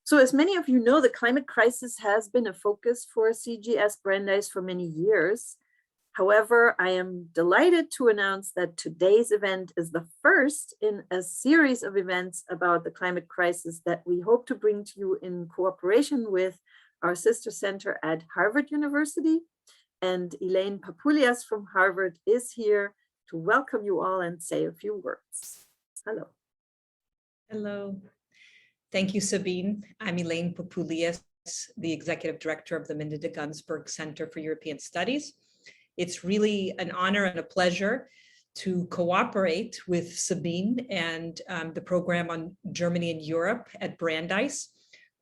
So as many of you know, the climate crisis has been a focus for CGS Brandeis for many years. However, I am delighted to announce that today's event is the first in a series of events about the climate crisis that we hope to bring to you in cooperation with our sister center at Harvard University. And Elaine Papoulias from Harvard is here to welcome you all and say a few words. Hello. Hello. Thank you, Sabine. I'm Elaine Papoulias, the Executive Director of the Minda de Gunsberg Center for European Studies. It's really an honor and a pleasure to cooperate with Sabine and the program on Germany and Europe at Brandeis.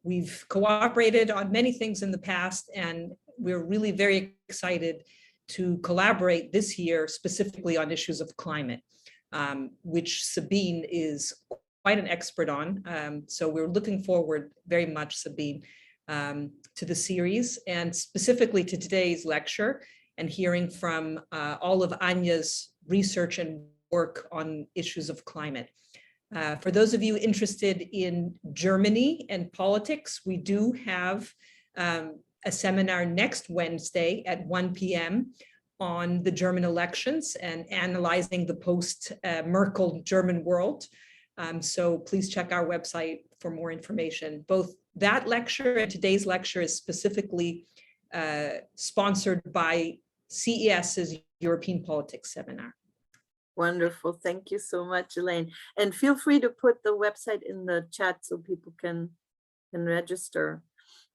We've cooperated on many things in the past, and we're really very excited to collaborate this year specifically on issues of climate, which Sabine is quite an expert on. So we're looking forward very much, Sabine, to the series and specifically to today's lecture and hearing from all of Anya's research and work on issues of climate. For those of you interested in Germany and politics, we do have a seminar next Wednesday at 1 p.m. on the German elections and analyzing the post-Merkel German world. So please check our website for more information. Both that lecture and today's lecture is specifically sponsored by CES's European Politics Seminar. Wonderful. Thank you so much, Elaine. And feel free to put the website in the chat so people can register.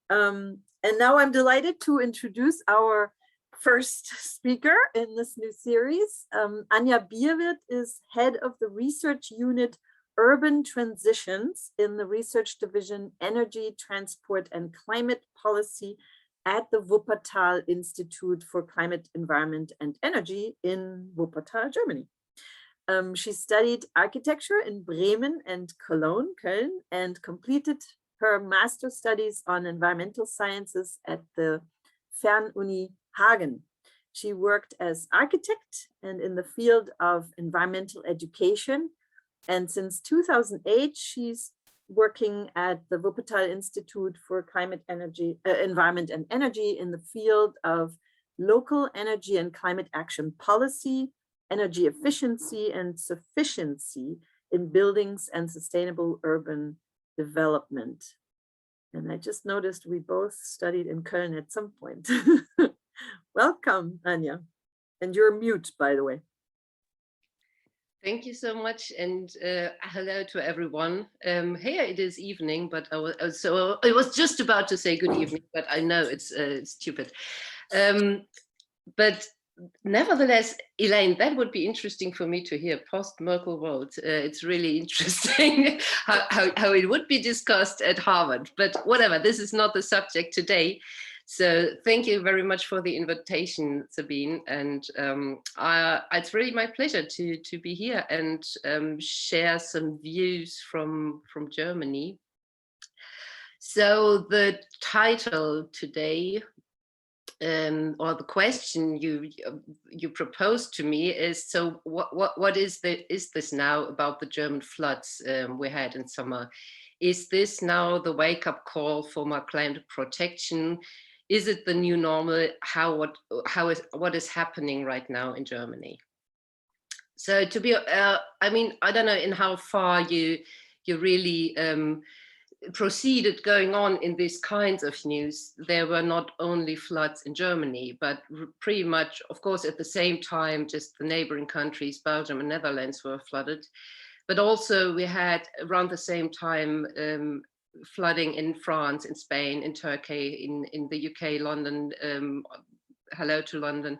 And now I'm delighted to introduce our first speaker in this new series. Anja Bierwirth is head of the research unit Urban Transitions in the Research Division Energy, Transport and Climate Policy at the Wuppertal Institute for Climate, Environment and Energy in Wuppertal, Germany. She studied architecture in Bremen and Cologne, Köln, and completed her master's studies on environmental sciences at the Fernuni Hagen. She worked as architect and in the field of environmental education. And since 2008, she's working at the Wuppertal Institute for Climate, Energy, Environment and Energy in the field of local energy and climate action policy, energy efficiency and sufficiency in buildings and sustainable urban development. And I just noticed we both studied in Köln at some point. Welcome, Anja. And you're mute, by the way. Thank you so much, and hello to everyone. Here it is evening, but I was just about to say good evening, but I know it's stupid. But nevertheless, Elaine, that would be interesting for me to hear post-Merkel world. It's really interesting how it would be discussed at Harvard, but whatever, this is not the subject today. So thank you very much for the invitation, Sabine. And it's really my pleasure to be here and share some views from Germany. So the title today, or the question you proposed to me is, so what is this now about the German floods we had in summer? Is this now the wake-up call for more climate protection? Is it the new normal? What is happening right now in Germany? So to be, I mean, I don't know in how far you really proceeded going on in these kinds of news. There were not only floods in Germany, but pretty much, of course, at the same time, just the neighboring countries, Belgium and Netherlands, were flooded. But also we had around the same time flooding in France, in Spain, in Turkey, in the UK, London, hello to London,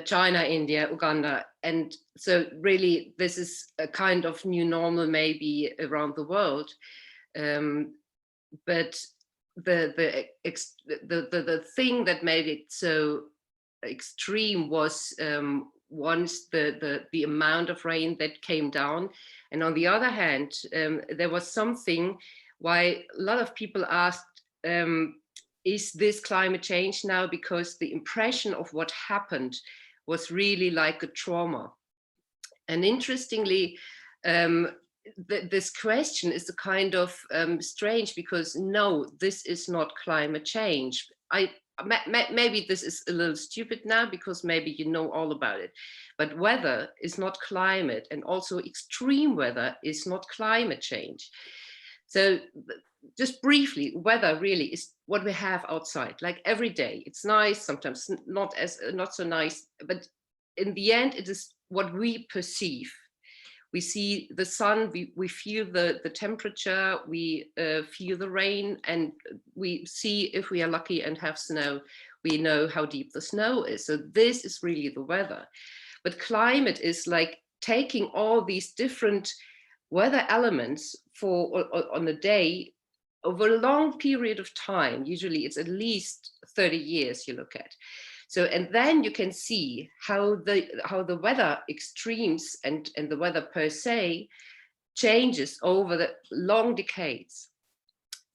China, India, Uganda. And so really this is a kind of new normal maybe around the world. But the thing that made it so extreme was once the amount of rain that came down. And on the other hand, there was something why a lot of people asked, is this climate change now? Because the impression of what happened was really like a trauma. And interestingly, this question is a kind of strange, because no, this is not climate change. Maybe this is a little stupid now, because maybe you know all about it, but weather is not climate, and also extreme weather is not climate change. So just briefly, weather really is what we have outside, like every day. It's nice, sometimes not so nice, but in the end, it is what we perceive. We see the sun, we feel the temperature, we feel the rain, and we see, if we are lucky and have snow, we know how deep the snow is. So this is really the weather. But climate is like taking all these different weather elements on a day over a long period of time. Usually it's at least 30 years you look at. So, and then you can see how the weather extremes and the weather per se changes over the long decades.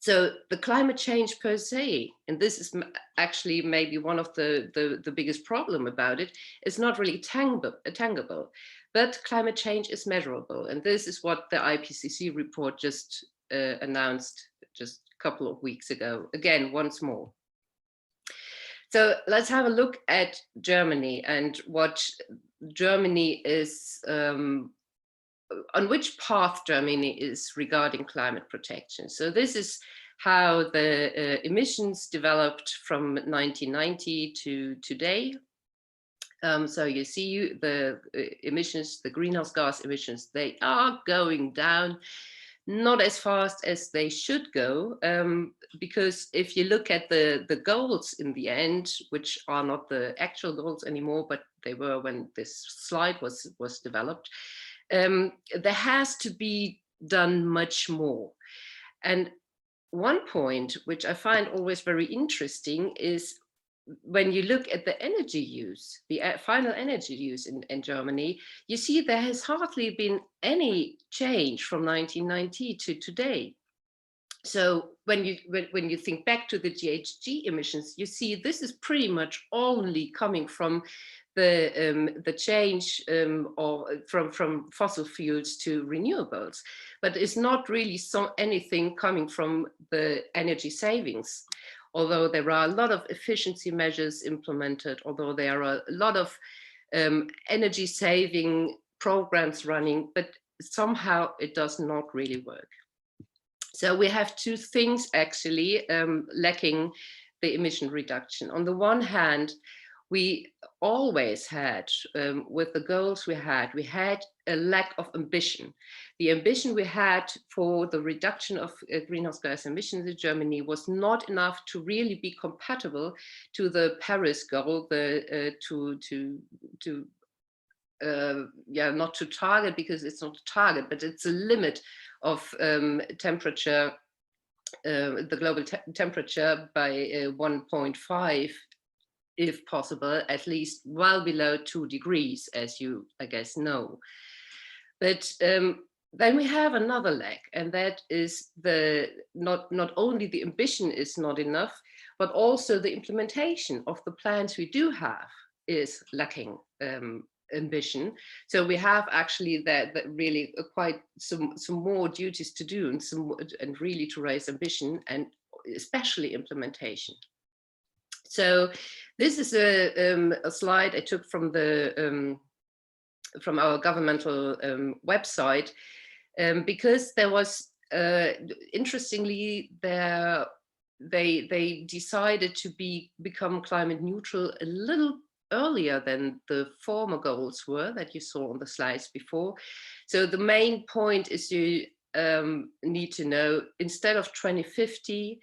So the climate change per se, and this is actually maybe one of the biggest problem about it, is not really tangible, but climate change is measurable. And this is what the IPCC report just announced just a couple of weeks ago, again, once more. So let's have a look at Germany and what Germany is, on which path Germany is regarding climate protection. So this is how the emissions developed from 1990 to today. So you see the emissions, the greenhouse gas emissions, they are going down, not as fast as they should go, because if you look at the goals in the end, which are not the actual goals anymore, but they were when this slide was developed, there has to be done much more. And one point which I find always very interesting is when you look at the energy use, the final energy use in Germany, you see there has hardly been any change from 1990 to today. So when you think back to the GHG emissions, you see this is pretty much only coming from the change or from fossil fuels to renewables, but it's not really anything coming from the energy savings. Although there are a lot of efficiency measures implemented, although there are a lot of energy saving programs running, but somehow it does not really work. So we have two things actually lacking the emission reduction. On the one hand, we always had, with the goals we had a lack of ambition. The ambition we had for the reduction of greenhouse gas emissions in Germany was not enough to really be compatible to the Paris goal, not to target, because it's not a target, but it's a limit of temperature, the global temperature by 1.5, if possible, at least well below 2 degrees, as you, I guess, know. But then we have another lack, and that is not only the ambition is not enough, but also the implementation of the plans we do have is lacking ambition. So we have actually that really quite some more duties to do, and really to raise ambition, and especially implementation. So this is a slide I took from from our governmental website, because there was interestingly they decided to become climate neutral a little earlier than the former goals were that you saw on the slides before. So the main point is you need to know, instead of 2050,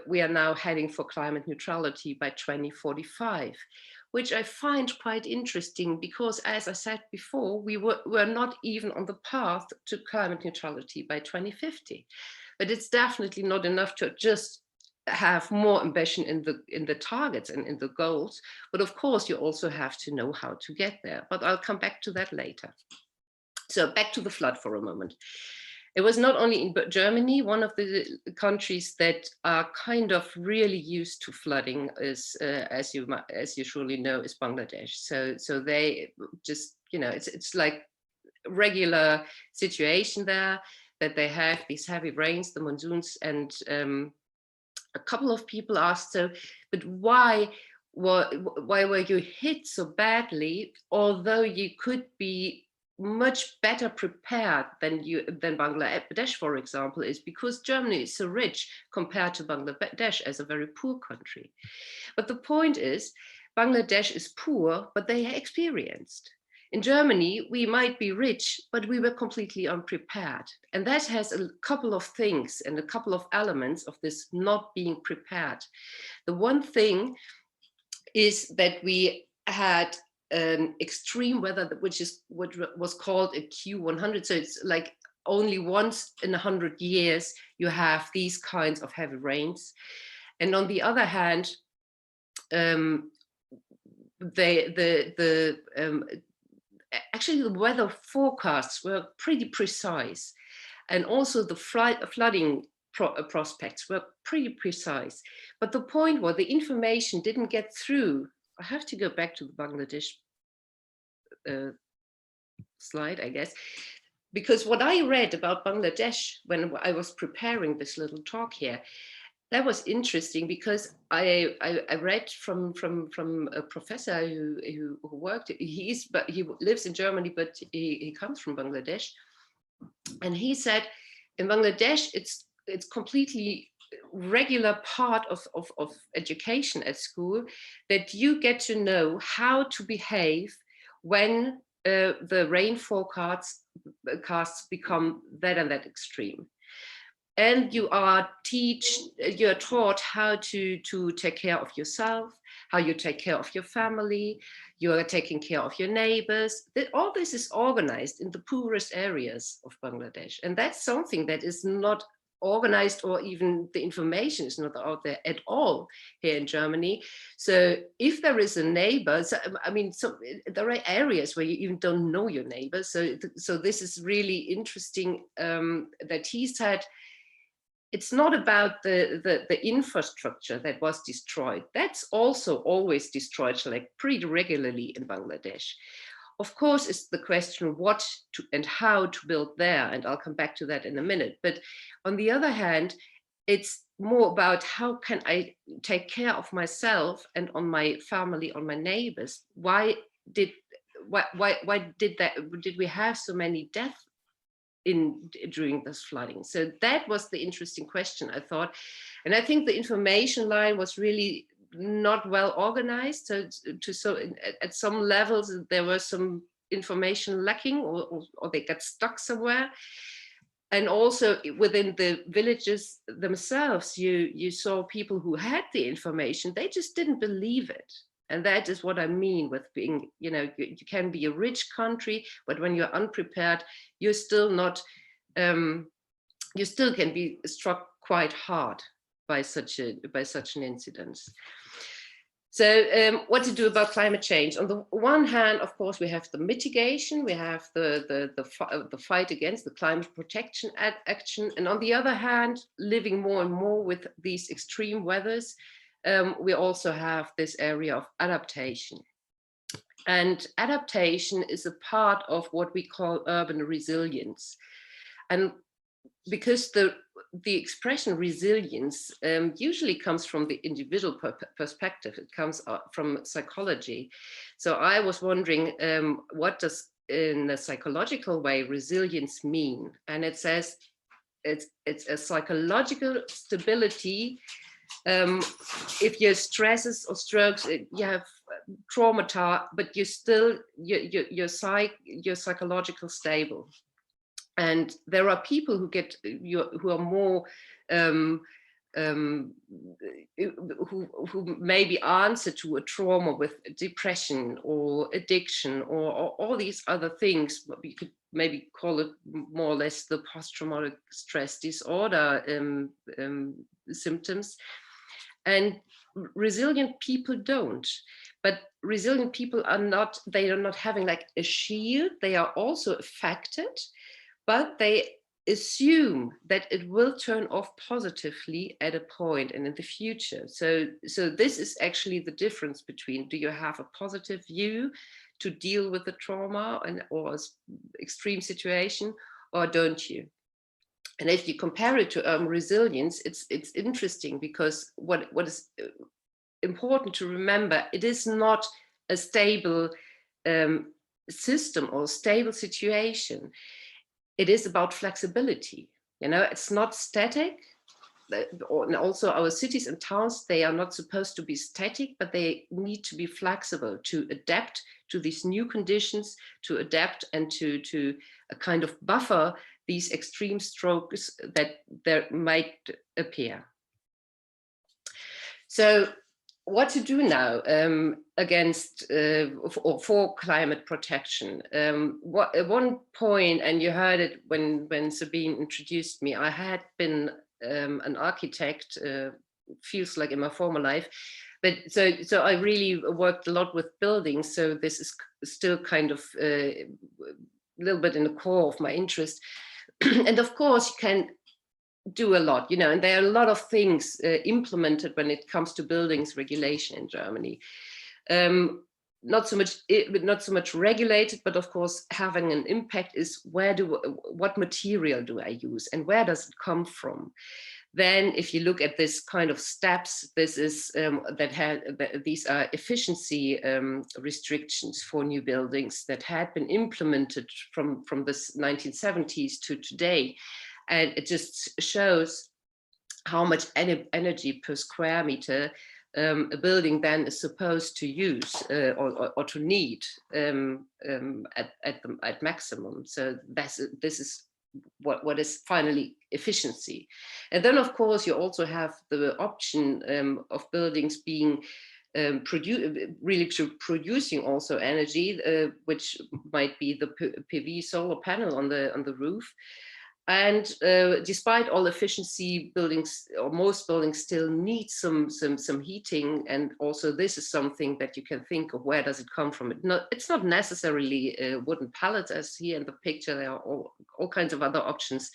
we are now heading for climate neutrality by 2045, which I find quite interesting, because as I said before, we were not even on the path to climate neutrality by 2050. But it's definitely not enough to just have more ambition in the targets and in the goals. But of course, you also have to know how to get there. But I'll come back to that later. So back to the flood for a moment. It was not only in Germany. One of the countries that are kind of really used to flooding is, as you surely know, is Bangladesh. So they just, it's like regular situation there, that they have these heavy rains, the monsoons, and a couple of people asked, so, but why were you hit so badly, although you could be much better prepared than Bangladesh, for example, is because Germany is so rich compared to Bangladesh as a very poor country. But the point is, Bangladesh is poor, but they are experienced. In Germany, we might be rich, but we were completely unprepared. And that has a couple of things and a couple of elements of this not being prepared. The one thing is that we had an extreme weather, which is what was called a Q100. So it's like only once in 100 years you have these kinds of heavy rains. And on the other hand, actually the weather forecasts were pretty precise, and also the flooding prospects were pretty precise. But the point was the information didn't get through. I have to go back to the Bangladesh slide, I guess, because what I read about Bangladesh when I was preparing this little talk here, that was interesting, because I read from a professor who worked. He lives in Germany, but he comes from Bangladesh, and he said in Bangladesh it's completely regular part of education at school that you get to know how to behave when the rain forecasts become that and that extreme. And you are taught how to take care of yourself, how you take care of your family, you are taking care of your neighbors. All this is organized in the poorest areas of Bangladesh. And that's something that is not organized, or even the information is not out there at all here in Germany. So if there is a neighbor, there are areas where you even don't know your neighbor. So this is really interesting that he said, it's not about the infrastructure that was destroyed. That's also always destroyed, like pretty regularly in Bangladesh. Of course, it's the question what to and how to build there, and I'll come back to that in a minute. But on the other hand, it's more about how can I take care of myself and on my family, on my neighbors. Why did we have so many deaths during this flooding? So that was the interesting question, I thought. And I think the information line was really not well organized. So at some levels there was some information lacking, or they got stuck somewhere. And also within the villages themselves, you saw people who had the information, they just didn't believe it. And that is what I mean with being, you can be a rich country, but when you're unprepared, you're still not, you still can be struck quite hard by such an incident. So what to do about climate change? On the one hand, of course, we have the mitigation, we have the fight against the climate protection action. And on the other hand, living more and more with these extreme weathers, we also have this area of adaptation. And adaptation is a part of what we call urban resilience. And because the expression resilience usually comes from the individual perspective, it comes from psychology. So I was wondering, what does, in a psychological way, resilience mean? And it says it's a psychological stability. If you have stresses or strokes, you have trauma, but you're still you're psychological stable. And there are people who are more who maybe answer to a trauma with depression or addiction or all these other things. We could maybe call it more or less the post-traumatic stress disorder symptoms. And resilient people don't. But resilient people they are not having like a shield. They are also affected, but they assume that it will turn off positively at a point and in the future. So this is actually the difference between, do you have a positive view to deal with the trauma or extreme situation, or don't you? And if you compare it to urban resilience, it's interesting, because what is important to remember, it is not a stable system or stable situation. It is about flexibility. It's not static. And also our cities and towns, they are not supposed to be static, but they need to be flexible to adapt to these new conditions, to adapt and to a kind of buffer these extreme strokes that there might appear. So what to do now against or for climate protection? One point, and you heard it when Sabine introduced me, I had been an architect, feels like in my former life, but so I really worked a lot with buildings. So this is still kind of a little bit in the core of my interest. And of course, you can do a lot, and there are a lot of things implemented when it comes to buildings regulation in Germany. Not so much regulated, but of course having an impact is what material do I use and where does it come from? Then if you look at this kind of steps, this is these are efficiency restrictions for new buildings that had been implemented from the 1970s to today. And it just shows how much energy per square meter a building then is supposed to use or to need at maximum. So this is what is finally efficiency. And then of course you also have the option of buildings being producing also energy, which might be the PV solar panel on the roof. And despite all efficiency, buildings, or most buildings, still need some heating. And also this is something that you can think of, where does it come from? It's not necessarily wooden pallets as here in the picture. There are all kinds of other options.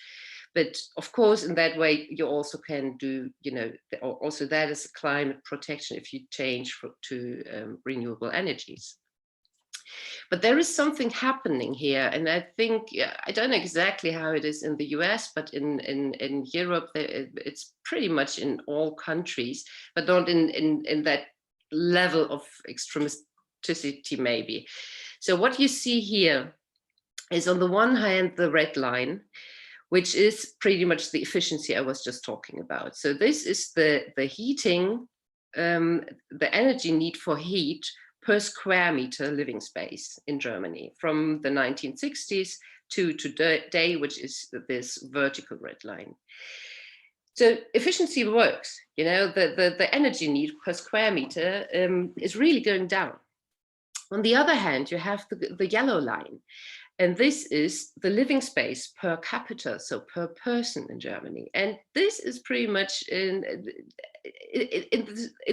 But of course, in that way, you also can do, also that is climate protection if you change to renewable energies. But there is something happening here, and I think, I don't know exactly how it is in the US, but in Europe, it's pretty much in all countries, but not in that level of extremisticity maybe. So what you see here is, on the one hand, the red line, which is pretty much the efficiency I was just talking about. So this is the heating, the energy need for heat per square meter living space in Germany from the 1960s to today, which is this vertical red line. So efficiency works, the energy need per square meter is really going down. On the other hand, you have the yellow line, and this is the living space per capita, so per person in Germany. And this is pretty much in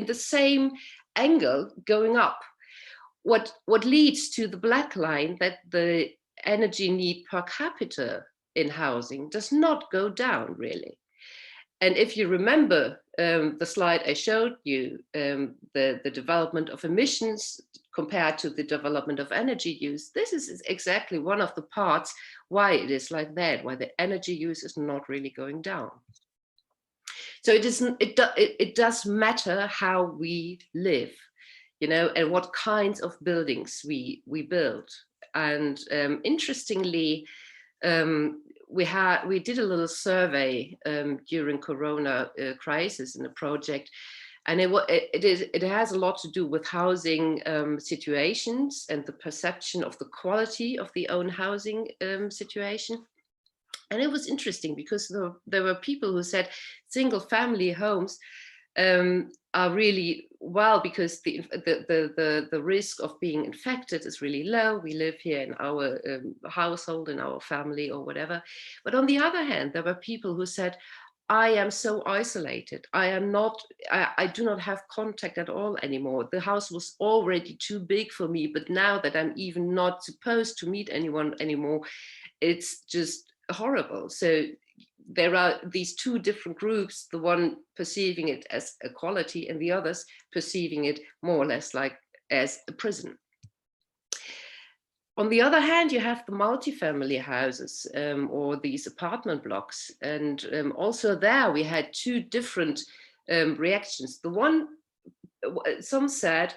the same angle going up. What leads to the black line, that the energy need per capita in housing does not go down really. And if you remember the slide I showed you, the development of emissions compared to the development of energy use, this is exactly one of the parts why it is like that, why the energy use is not really going down. So it does matter how we live, and what kinds of buildings we build. And interestingly, we did a little survey during Corona crisis in a project, and it has a lot to do with housing situations and the perception of the quality of the own housing situation. And it was interesting because there were people who said single family homes are really well, because the risk of being infected is really low. We live here in our household, in our family or whatever. But on the other hand, there were people who said, I am so isolated. I do not have contact at all anymore. The house was already too big for me, but now that I'm even not supposed to meet anyone anymore, it's just horrible. So there are these two different groups, the one perceiving it as a quality and the others perceiving it more or less like as a prison. On the other hand, you have the multifamily houses or these apartment blocks. And also there we had two different reactions. The one, some said,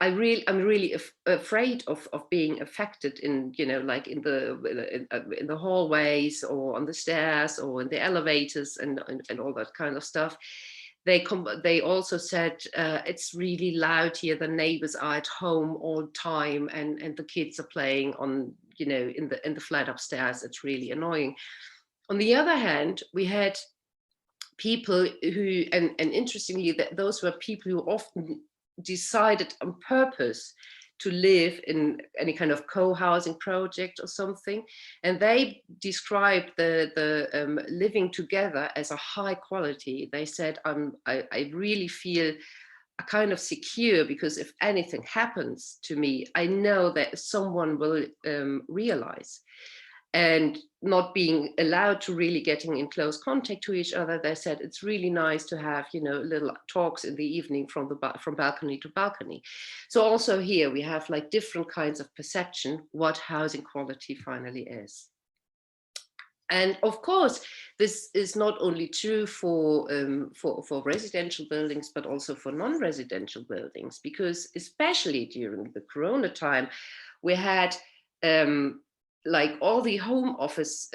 I'm really afraid of being affected in, like in the hallways or on the stairs or in the elevators and all that kind of stuff. They also said it's really loud here. The neighbors are at home all the time, and the kids are playing on, in the flat upstairs. It's really annoying. On the other hand, we had people who, and interestingly, those were people who often decided on purpose to live in any kind of co-housing project or something, and they described the living together as a high quality. They said, I really feel a kind of secure, because if anything happens to me, I know that someone will realize. And not being allowed to really getting in close contact to each other, they said it's really nice to have, little talks in the evening from balcony to balcony. So also here we have like different kinds of perception what housing quality finally is. And of course, this is not only true for residential buildings, but also for non-residential buildings, because especially during the Corona time, we had like all the home office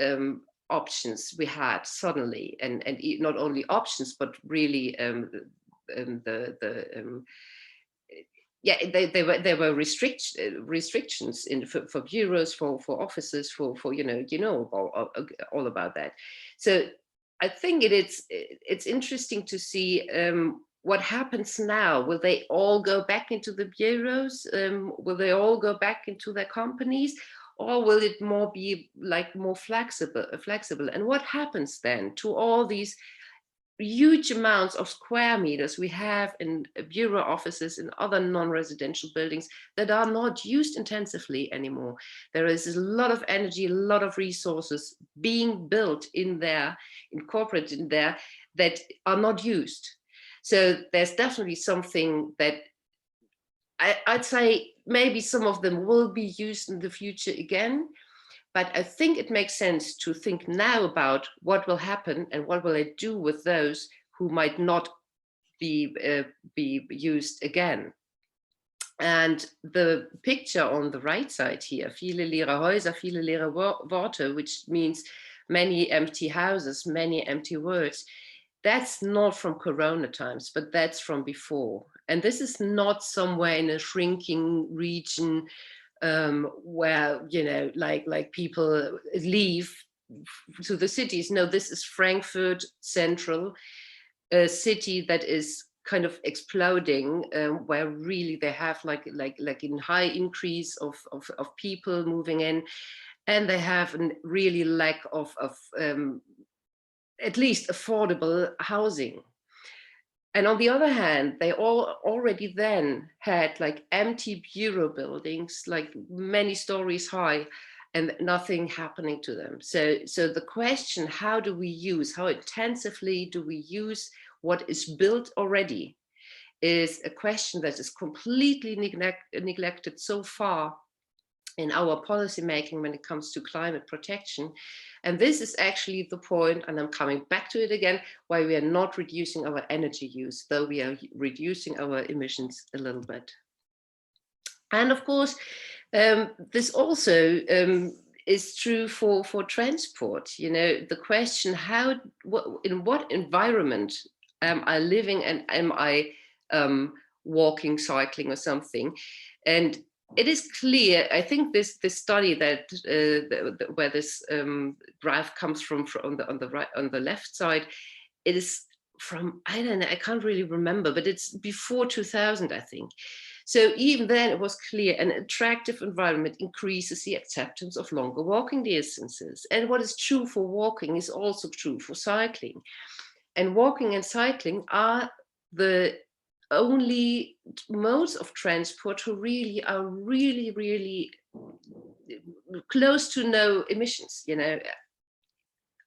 options we had suddenly, and not only options, but really there were restrictions for bureaus, for offices, for all about that. So I think it's interesting to see what happens now. Will they all go back into the bureaus? Will they all go back into their companies? Or will it be more flexible? And what happens then to all these huge amounts of square meters we have in bureau offices and other non-residential buildings that are not used intensively anymore? There is a lot of energy, a lot of resources being built in there, incorporated in there, that are not used. So there's definitely something that I'd say maybe some of them will be used in the future again, but I think it makes sense to think now about what will happen and what will I do with those who might not be used again. And the picture on the right side here, viele leere Häuser, viele leere Worte, which means many empty houses, many empty words, that's not from Corona times, but that's from before. And this is not somewhere in a shrinking region where, like people leave to the cities. No, this is Frankfurt Central, a city that is kind of exploding, where really they have like in high increase of people moving in, and they have a really lack of at least affordable housing. And on the other hand, they all already then had like empty bureau buildings, like many stories high, and nothing happening to them. So the question, how intensively do we use what is built already, is a question that is completely neglected so far in our policy making when it comes to climate protection. And this is actually the point, and I'm coming back to it again, why we are not reducing our energy use, though we are reducing our emissions a little bit. And of course, this also is true for transport. The question, in what environment am I living, and am I walking, cycling or something? And it is clear, I think this study that where this graph comes from on the left side, it is from, I don't know, I can't really remember, but it's before 2000, I think. So even then it was clear an attractive environment increases the acceptance of longer walking distances. And what is true for walking is also true for cycling. And walking and cycling are the only modes of transport who really are really close to no emissions.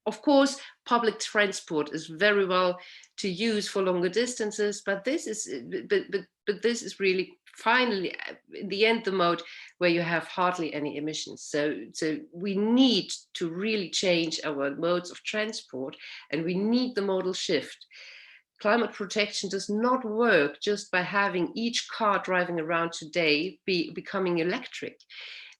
Of course, public transport is very well to use for longer distances, but this is really finally, in the end, the mode where you have hardly any emissions. So we need to really change our modes of transport, and we need the modal shift. Climate protection does not work just by having each car driving around today becoming electric.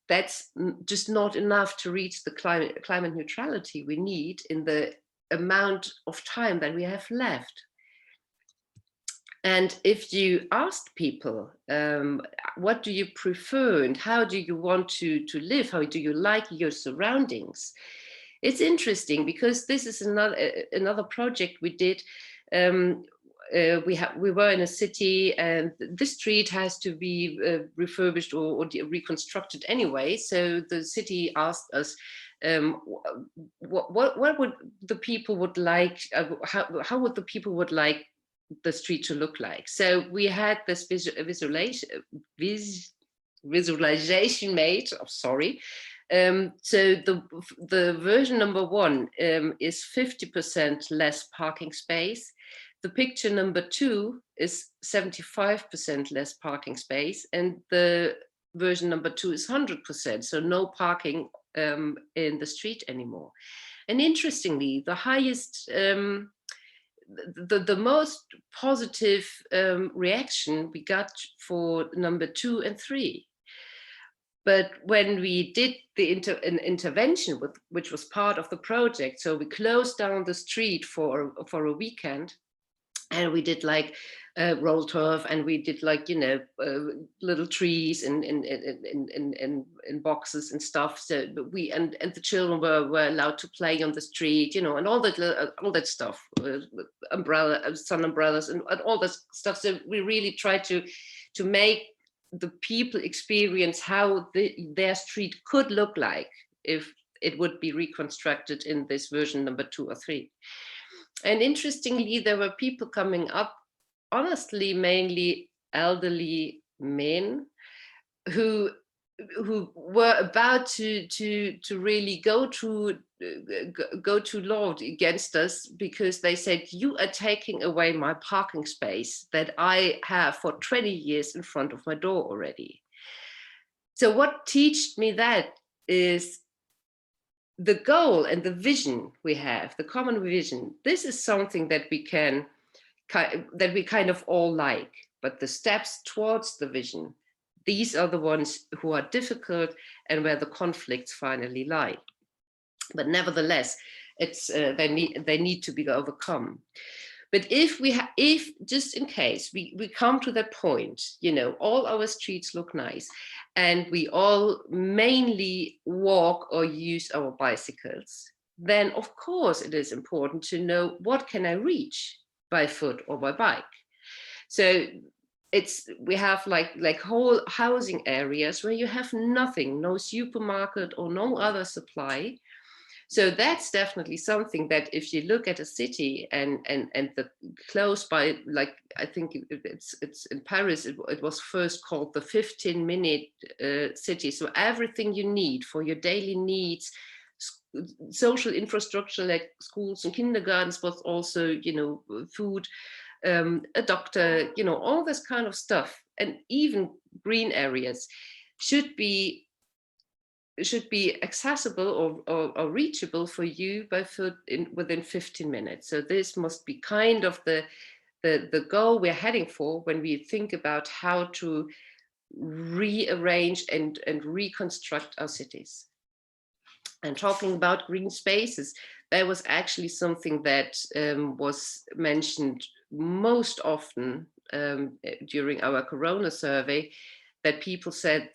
That's just not enough to reach the climate neutrality we need in the amount of time that we have left. And if you asked people, what do you prefer and how do you want to live? How do you like your surroundings? It's interesting because this is another project we did. We were in a city, and the street has to be refurbished or reconstructed anyway. So the city asked us, what would the people would like? How would the people would like the street to look like? So we had this visualization made. Oh, sorry. So the version number 1 is 50% less parking space. The picture number 2 is 75% less parking space, and the version number 2 is 100%. So no parking in the street anymore. And interestingly, the highest, the most positive reaction we got for number 2 and 3. But when we did the intervention, which was part of the project, so we closed down the street for a weekend, and we did like roll turf, and we did like, you know, little trees in boxes and stuff. So we and the children were allowed to play on the street, you know, and all that stuff, sun umbrellas and all that stuff. So we really tried to make the people experience how their street could look like if it would be reconstructed in this version number 2 or 3. And interestingly, there were people coming up, honestly, mainly elderly men who were about to really go to law against us, because they said, you are taking away my parking space that I have for 20 years in front of my door already. So what taught me that is the goal and the vision we have, the common vision. This is something that we kind of all like, but the steps towards the vision, these are the ones who are difficult and where the conflicts finally lie. But nevertheless, it's they need to be overcome. But if just in case we come to that point, you know, all our streets look nice, and we all mainly walk or use our bicycles, then of course it is important to know, what can I reach by foot or by bike? So we have like whole housing areas where you have nothing, no supermarket or no other supply. So that's definitely something that if you look at a city and the close by, like I think it's in Paris, it was first called the 15-minute city. So everything you need for your daily needs, social infrastructure like schools and kindergartens, but also, you know, food, a doctor, you know, all this kind of stuff, and even green areas should be accessible or reachable for you by foot within 15 minutes. So this must be kind of the goal we're heading for when we think about how to rearrange and reconstruct our cities. And talking about green spaces, that was actually something that was mentioned most often during our Corona survey, that people said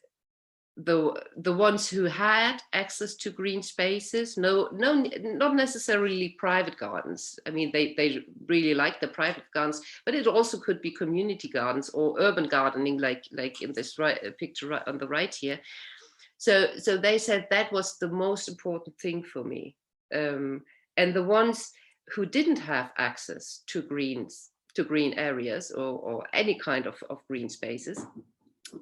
the ones who had access to green spaces, not necessarily private gardens. I mean, they really like the private gardens, but it also could be community gardens or urban gardening, like in this picture right on the right here. So they said that was the most important thing for me. And the ones who didn't have access to green areas or any kind of green spaces,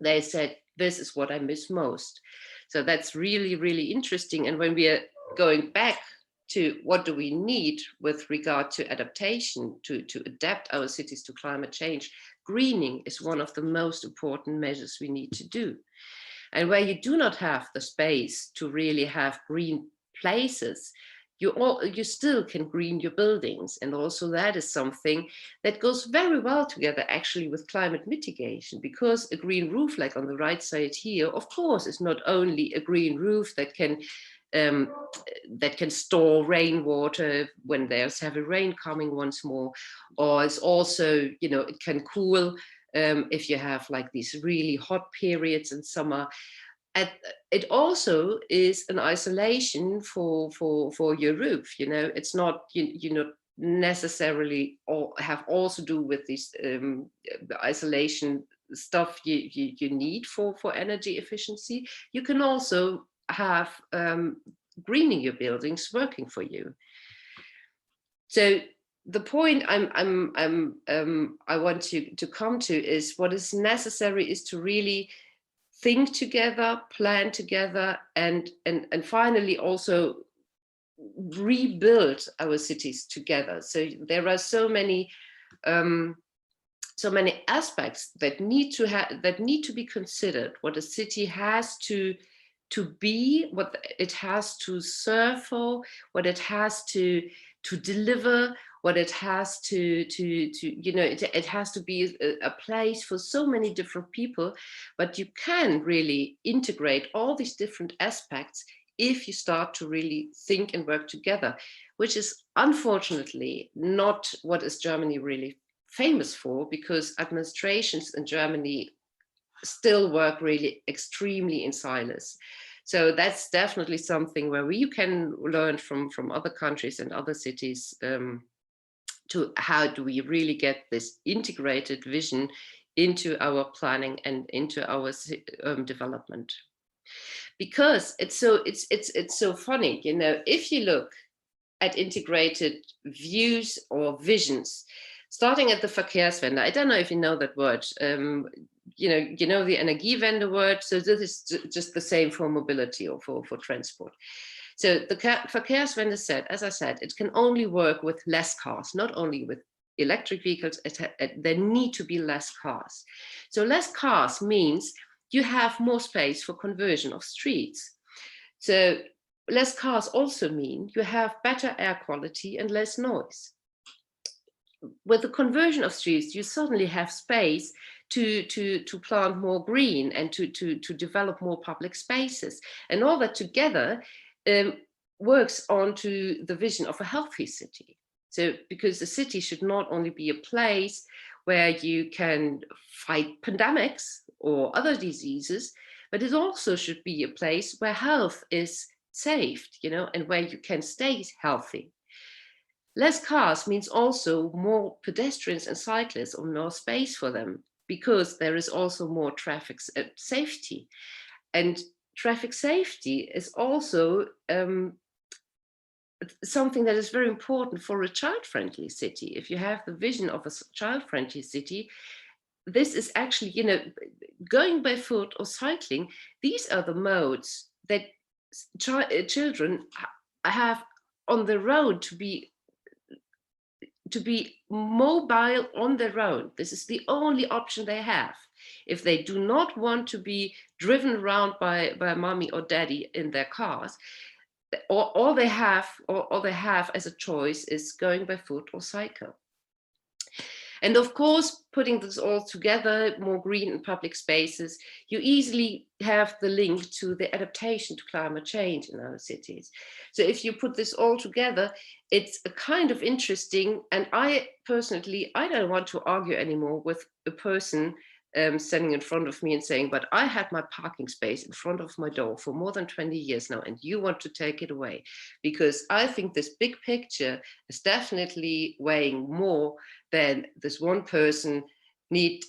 they said, this is what I miss most. So that's really, really interesting. And when we are going back to what do we need with regard to adaptation, to adapt our cities to climate change, greening is one of the most important measures we need to do. And where you do not have the space to really have green places, you still can green your buildings. And also that is something that goes very well together actually with climate mitigation, because a green roof, like on the right side here, of course, is not only a green roof that can store rainwater when there's heavy rain coming once more, or it's also, you know, it can cool if you have like these really hot periods in summer. And it also is an isolation for your roof. You know, it's not you know necessarily all have also do with this isolation stuff you need for energy efficiency. You can also have greening your buildings working for you. So the point I want to come to is what is necessary is to really think together, plan together, and finally also rebuild our cities together. So there are so many aspects that need to be considered. What a city has to be, what it has to serve for, what it has to deliver, what it has to you know, it has to be a place for so many different people. But you can really integrate all these different aspects if you start to really think and work together, which is unfortunately not what is Germany really famous for, because administrations in Germany still work really extremely in silos. So that's definitely something where you can learn from other countries and other cities, to how do we really get this integrated vision into our planning and into our development. Because it's so funny, you know, if you look at integrated views or visions, starting at the Verkehrswende. I don't know if you know that word. You know the Energiewende word. So this is just the same for mobility or for transport. So the Verkehrswende said, as I said, it can only work with less cars, not only with electric vehicles. There need to be less cars. So less cars means you have more space for conversion of streets. So less cars also mean you have better air quality and less noise. With the conversion of streets, you suddenly have space to plant more green and to develop more public spaces. And all that together works onto the vision of a healthy city. So because the city should not only be a place where you can fight pandemics or other diseases, but it also should be a place where health is saved, you know, and where you can stay healthy. Less cars means also more pedestrians and cyclists, or more space for them, because there is also more traffic safety. And traffic safety is also something that is very important for a child-friendly city. If you have the vision of a child-friendly city, this is actually, you know, going by foot or cycling, these are the modes that children have on their own to be mobile on their own. This is the only option they have. If they do not want to be driven around by mommy or daddy in their cars, all they have as a choice is going by foot or cycle. And of course, putting this all together, more green and public spaces, you easily have the link to the adaptation to climate change in our cities. So if you put this all together, it's a kind of interesting, and I personally, I don't want to argue anymore with a person standing in front of me and saying, but I had my parking space in front of my door for more than 20 years now, and you want to take it away. Because I think this big picture is definitely weighing more than this one person that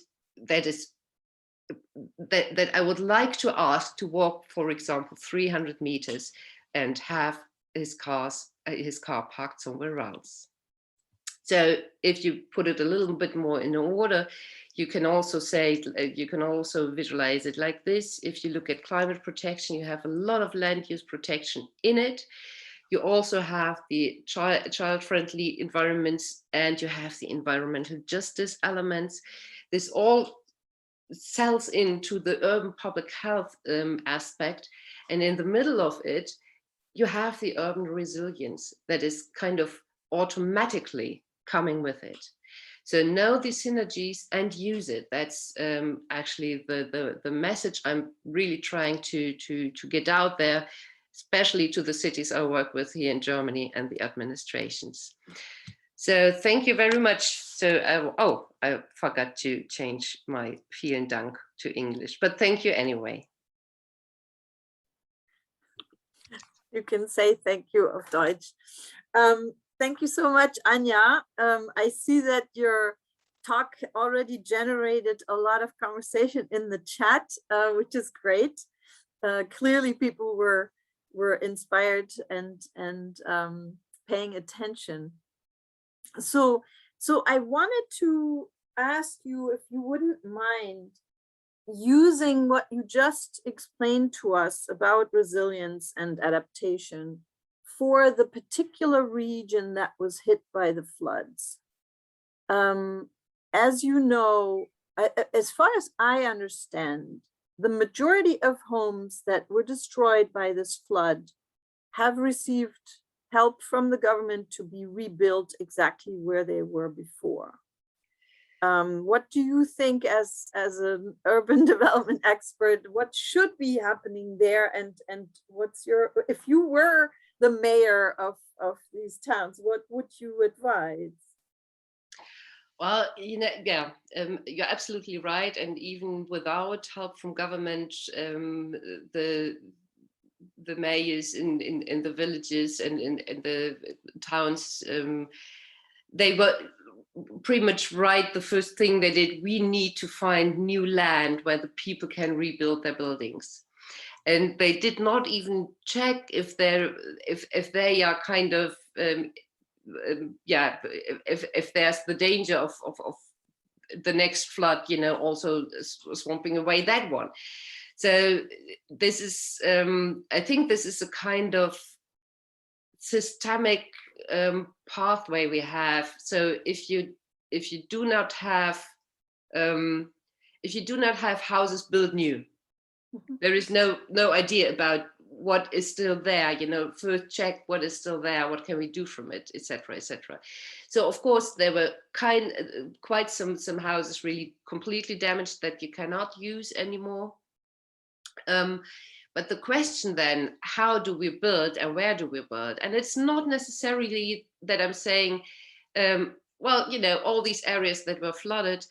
I would like to ask to walk, for example, 300 meters and have his car parked somewhere else. So if you put it a little bit more in order, you can also say, you can also visualize it like this. If you look at climate protection, you have a lot of land use protection in it. you also have the child-friendly environments, and you have the environmental justice elements. This all sells into the urban public health aspect. And in the middle of it, you have the urban resilience that is kind of automatically coming with it. So know the synergies and use it. That's actually the message I'm really trying to get out there, especially to the cities I work with here in Germany and the administrations. So thank you very much. So, I forgot to change my vielen Dank to English, but thank you anyway. You can say thank you of Deutsch. Thank you so much, Anja. I see that your talk already generated a lot of conversation in the chat, which is great. Clearly, people were inspired and paying attention. So I wanted to ask you if you wouldn't mind using what you just explained to us about resilience and adaptation for the particular region that was hit by the floods. As you know, as far as I understand, the majority of homes that were destroyed by this flood have received help from the government to be rebuilt exactly where they were before. What do you think, as an urban development expert, what should be happening there, and what's your, if you were the mayor of these towns, what would you advise? Well, yeah, you're absolutely right. And even without help from government, the mayors in the villages and in the towns, they were pretty much right. The first thing they did, we need to find new land where the people can rebuild their buildings. And they did not even check if they are kind of, if there's the danger of the next flood, also swamping away that one. So this is, I think this is a kind of systemic pathway we have. So if you do not have houses built new, there is no idea about what is still there. First check what is still there, what can we do from it, etc., etc. So of course there were quite some houses really completely damaged that you cannot use anymore. But the question then, how do we build and where do we build? And it's not necessarily that I'm saying, all these areas that were flooded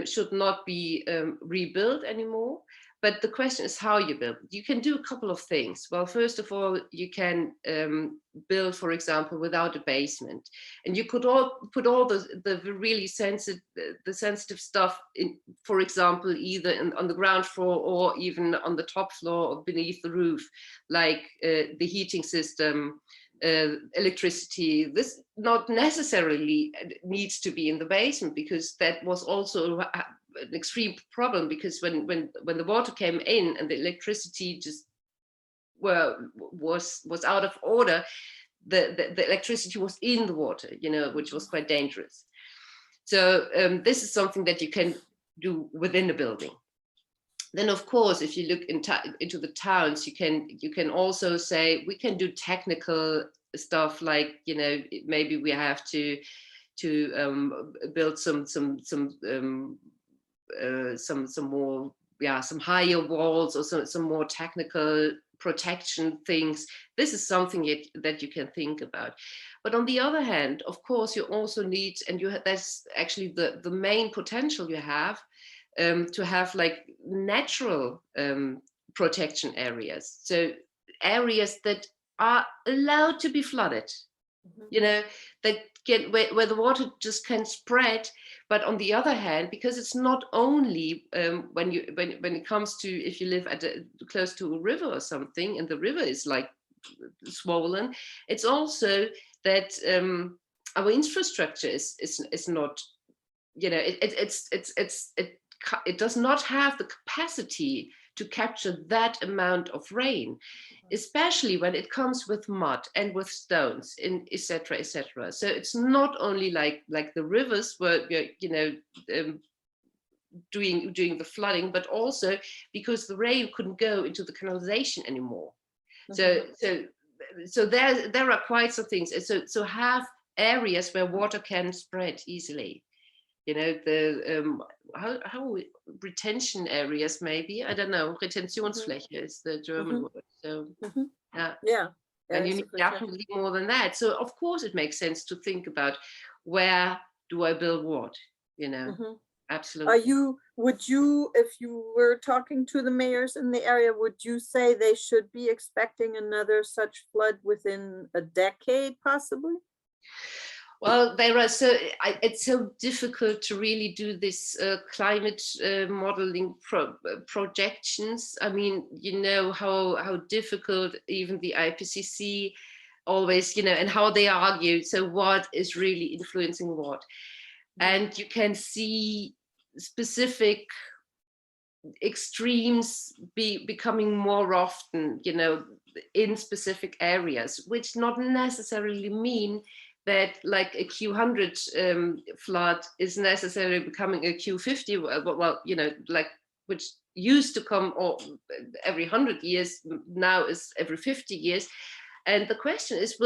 should not be rebuilt anymore. But the question is how you build. You can do a couple of things. Well, first of all, you can build, for example, without a basement. And you could put all the really sensitive stuff in, for example, either on the ground floor or even on the top floor or beneath the roof, like the heating system, electricity. This not necessarily needs to be in the basement, because that was also an extreme problem, because when the water came in and the electricity just was out of order, the electricity was in the water, which was quite dangerous. So this is something that you can do within the building. Then of course, if you look into the towns, you can also say we can do technical stuff, like maybe we have to build some more, some higher walls, or some more technical protection things. This is something that you can think about. But on the other hand, of course, you also need, and that's actually the main potential you have, to have like natural protection areas. So areas that are allowed to be flooded, that where the water just can spread. But on the other hand, because it's not only when it comes to, if you live close to a river or something, and the river is like swollen, it's also that our infrastructure is not, it does not have the capacity to capture that amount of rain, especially when it comes with mud and with stones, and etc., etc. So it's not only like the rivers were, doing the flooding, but also because the rain couldn't go into the canalization anymore. So there are quite some things. So have areas where water can spread easily. The how retention areas, maybe, I don't know. Retentionsfläche is the German word. So Yeah. And you need definitely more than that. So of course it makes sense to think about, where do I build what? Absolutely. Would you, if you were talking to the mayors in the area, would you say they should be expecting another such flood within a decade, possibly? Well, it's so difficult to really do this climate modeling projections. I mean, how difficult even the IPCC always, and how they argue. So what is really influencing what? And you can see specific extremes becoming more often, in specific areas, which not necessarily mean that like a Q100 flood is necessarily becoming a Q50. Well, like, which used to come every 100 years, now is every 50 years. And the question is,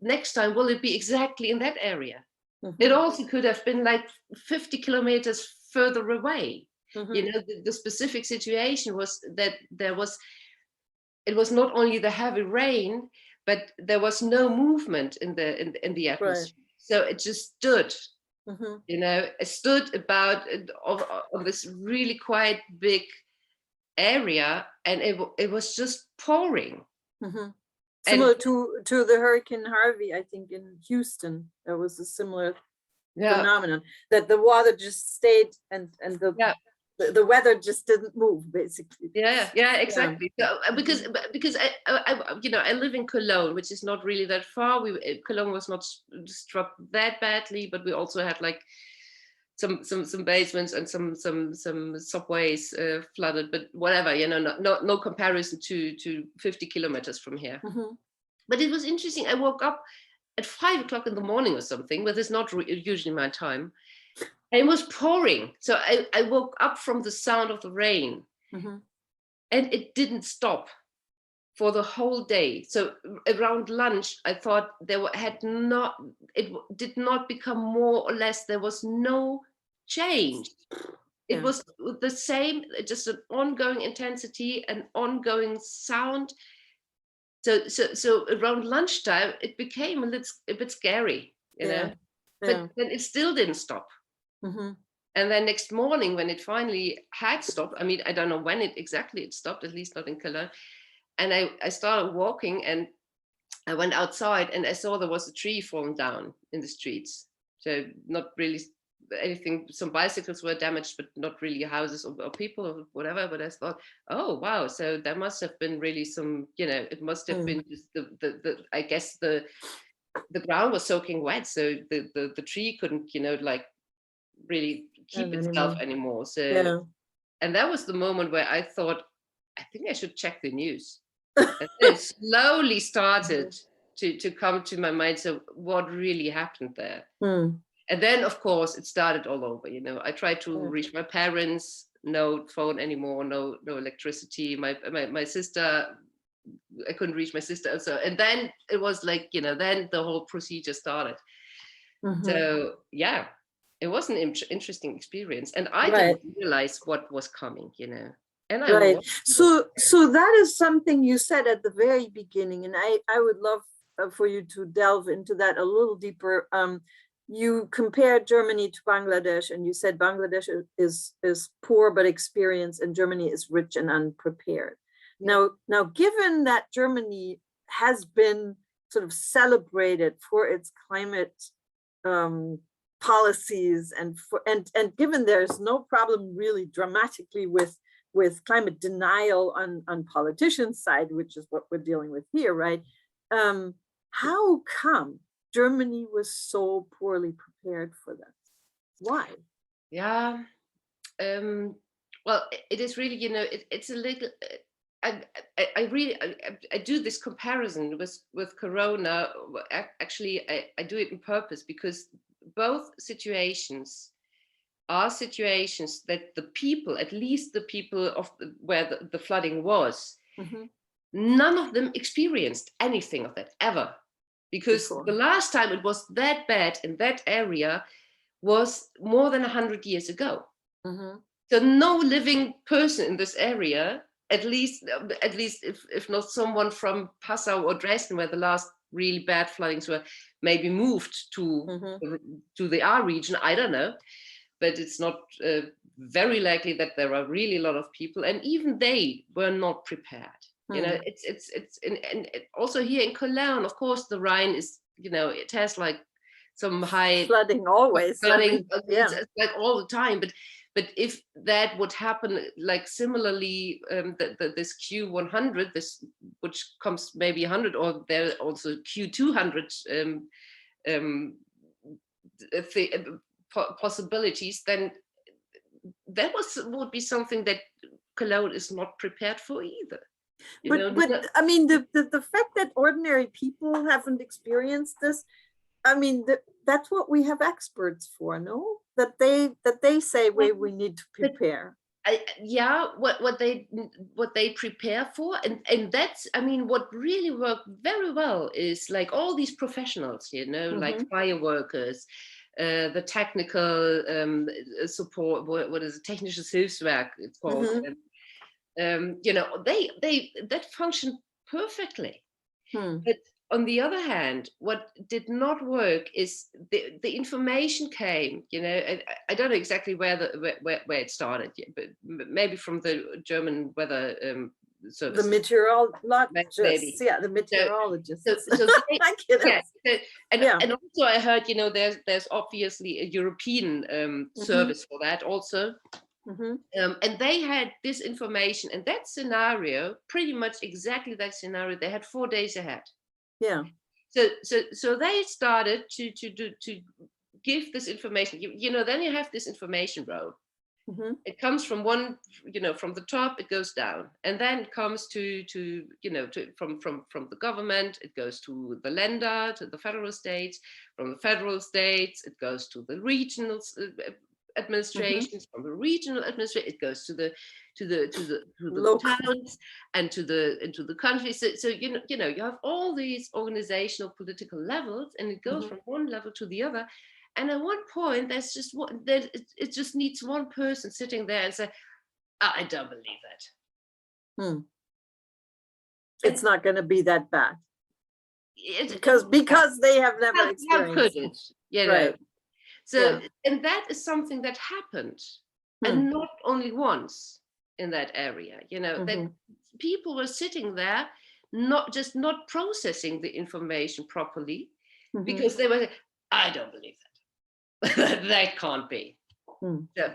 next time, will it be exactly in that area? It also could have been like 50 kilometers further away. The specific situation was that it was not only the heavy rain, but there was no movement in the atmosphere. Right. So it just stood, it stood about on this really quite big area, and it was just pouring. Similar to the Hurricane Harvey, I think in Houston, there was a similar phenomenon, that the water just stayed and the weather just didn't move, basically. Yeah, exactly. So, because I live in Cologne, which is not really that far. Cologne was not struck that badly, but we also had like some basements and some subways flooded, but whatever, no comparison to 50 kilometers from here. But it was interesting. I woke up at 5 o'clock in the morning or something, but it's not usually my time. And it was pouring. So I woke up from the sound of the rain, and it didn't stop for the whole day. So around lunch, I thought it did not become more or less, there was no change. It was the same, just an ongoing intensity, an ongoing sound. So around lunchtime, it became a bit scary, but then it still didn't stop. And then next morning, when it finally had stopped, I mean, I don't know when it stopped, at least not in Cologne. And I started walking, and I went outside, and I saw there was a tree falling down in the streets. So not really anything, some bicycles were damaged, but not really houses or people or whatever. But I thought, oh, wow. So there must have been really some, it must have been just I guess the ground was soaking wet. So the tree couldn't, like really keep itself anymore. So, and that was the moment where I thought, I think I should check the news. And it slowly started to come to my mind. So what really happened there? And then, of course, it started all over. I tried to reach my parents, no phone anymore, no electricity. My sister, I couldn't reach my sister also. And then it was like, then the whole procedure started. So yeah, it was an interesting experience, and I didn't realize what was coming, And so that is something you said at the very beginning, and I would love for you to delve into that a little deeper. You compared Germany to Bangladesh, and you said Bangladesh is poor but experienced, and Germany is rich and unprepared. Now, given that Germany has been sort of celebrated for its climate policies, and given there's no problem really dramatically with climate denial on politicians' side, which is what we're dealing with here, right? How come Germany was so poorly prepared for that? Why? Yeah. Well, it is really, it's a little. I do this comparison with Corona. Actually, I do it on purpose because both situations are situations that the people, at least the people of where the flooding was, none of them experienced anything of that ever. Because the last time it was that bad in that area was more than 100 years ago. So no living person in this area, at least if not someone from Passau or Dresden, where the last really bad floodings were, maybe moved to the R region, I don't know. But it's not very likely that there are really a lot of people, and even they were not prepared. It's and also here in Cologne, of course, the Rhine is, it has like some high flooding always. Flooding, it's like all the time. But if that would happen, like similarly, this Q100, this which comes maybe 100, or there also Q200 possibilities, then that would be something that Cologne is not prepared for either. But I mean, the fact that ordinary people haven't experienced this, I mean, that's what we have experts for, no? That they say we need to prepare. What they prepare for, and that's, I mean, what really worked very well is like all these professionals, like fire workers, the technical support, what is it, technisches Hilfswerk it's called. They that functioned perfectly. But on the other hand, what did not work is the information came, I don't know exactly where it started, but maybe from the German weather service. The meteorologists, the meteorologists. And also I heard, there's obviously a European service for that also. And they had this information and that scenario, pretty much exactly that scenario, they had 4 days ahead. So they started to give this information. Then you have this information row. It comes from one, from the top, it goes down, and then it comes to from the government, it goes to the Länder, to the federal states. From the federal states, it goes to the regional administrations. From the regional administration, it goes to the towns and into the countries. So you have all these organizational political levels, and it goes from one level to the other. And at one point, it just needs one person sitting there and say, I don't believe that. It's not going to be that bad. Because they have never experienced it. Right. So, and that is something that happened, and not only once in that area, that people were sitting there, not processing the information properly, because they were, I don't believe that. That can't be. So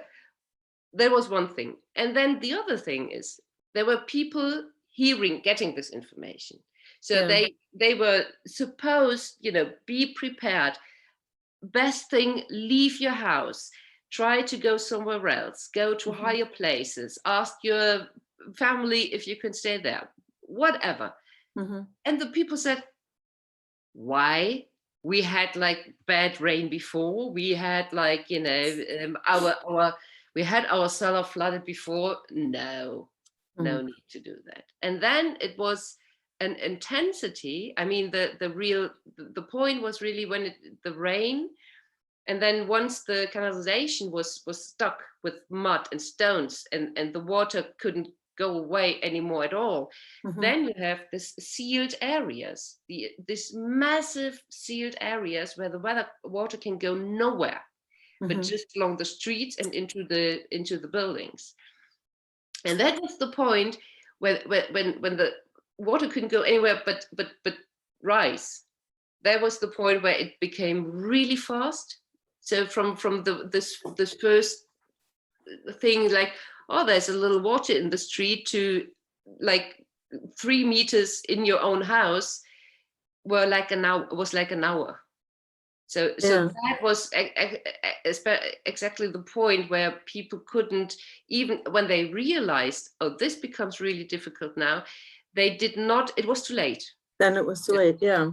there was one thing. And then the other thing is there were people getting this information. So they were supposed, be prepared. Best thing, leave your house, try to go somewhere else, go to higher places, ask your family if you can stay there, whatever. And the people said, why? We had like bad rain before. We had like, we had our cellar flooded before. No need to do that. And then it was an intensity. I mean, the point was really when the rain, and then once the canalization was stuck with mud and stones, and the water couldn't go away anymore at all, then you have this sealed areas, this massive sealed areas where the water can go nowhere, but just along the streets and into the buildings. And that was the point when the water couldn't go anywhere but rise. That was the point where it became really fast. So from this first thing, like, oh, there's a little water in the street, to like 3 meters in your own house was like an hour. So that was exactly the point where people couldn't, even when they realized, oh, this becomes really difficult now, they did not, it was too late. Then it was too late, yeah.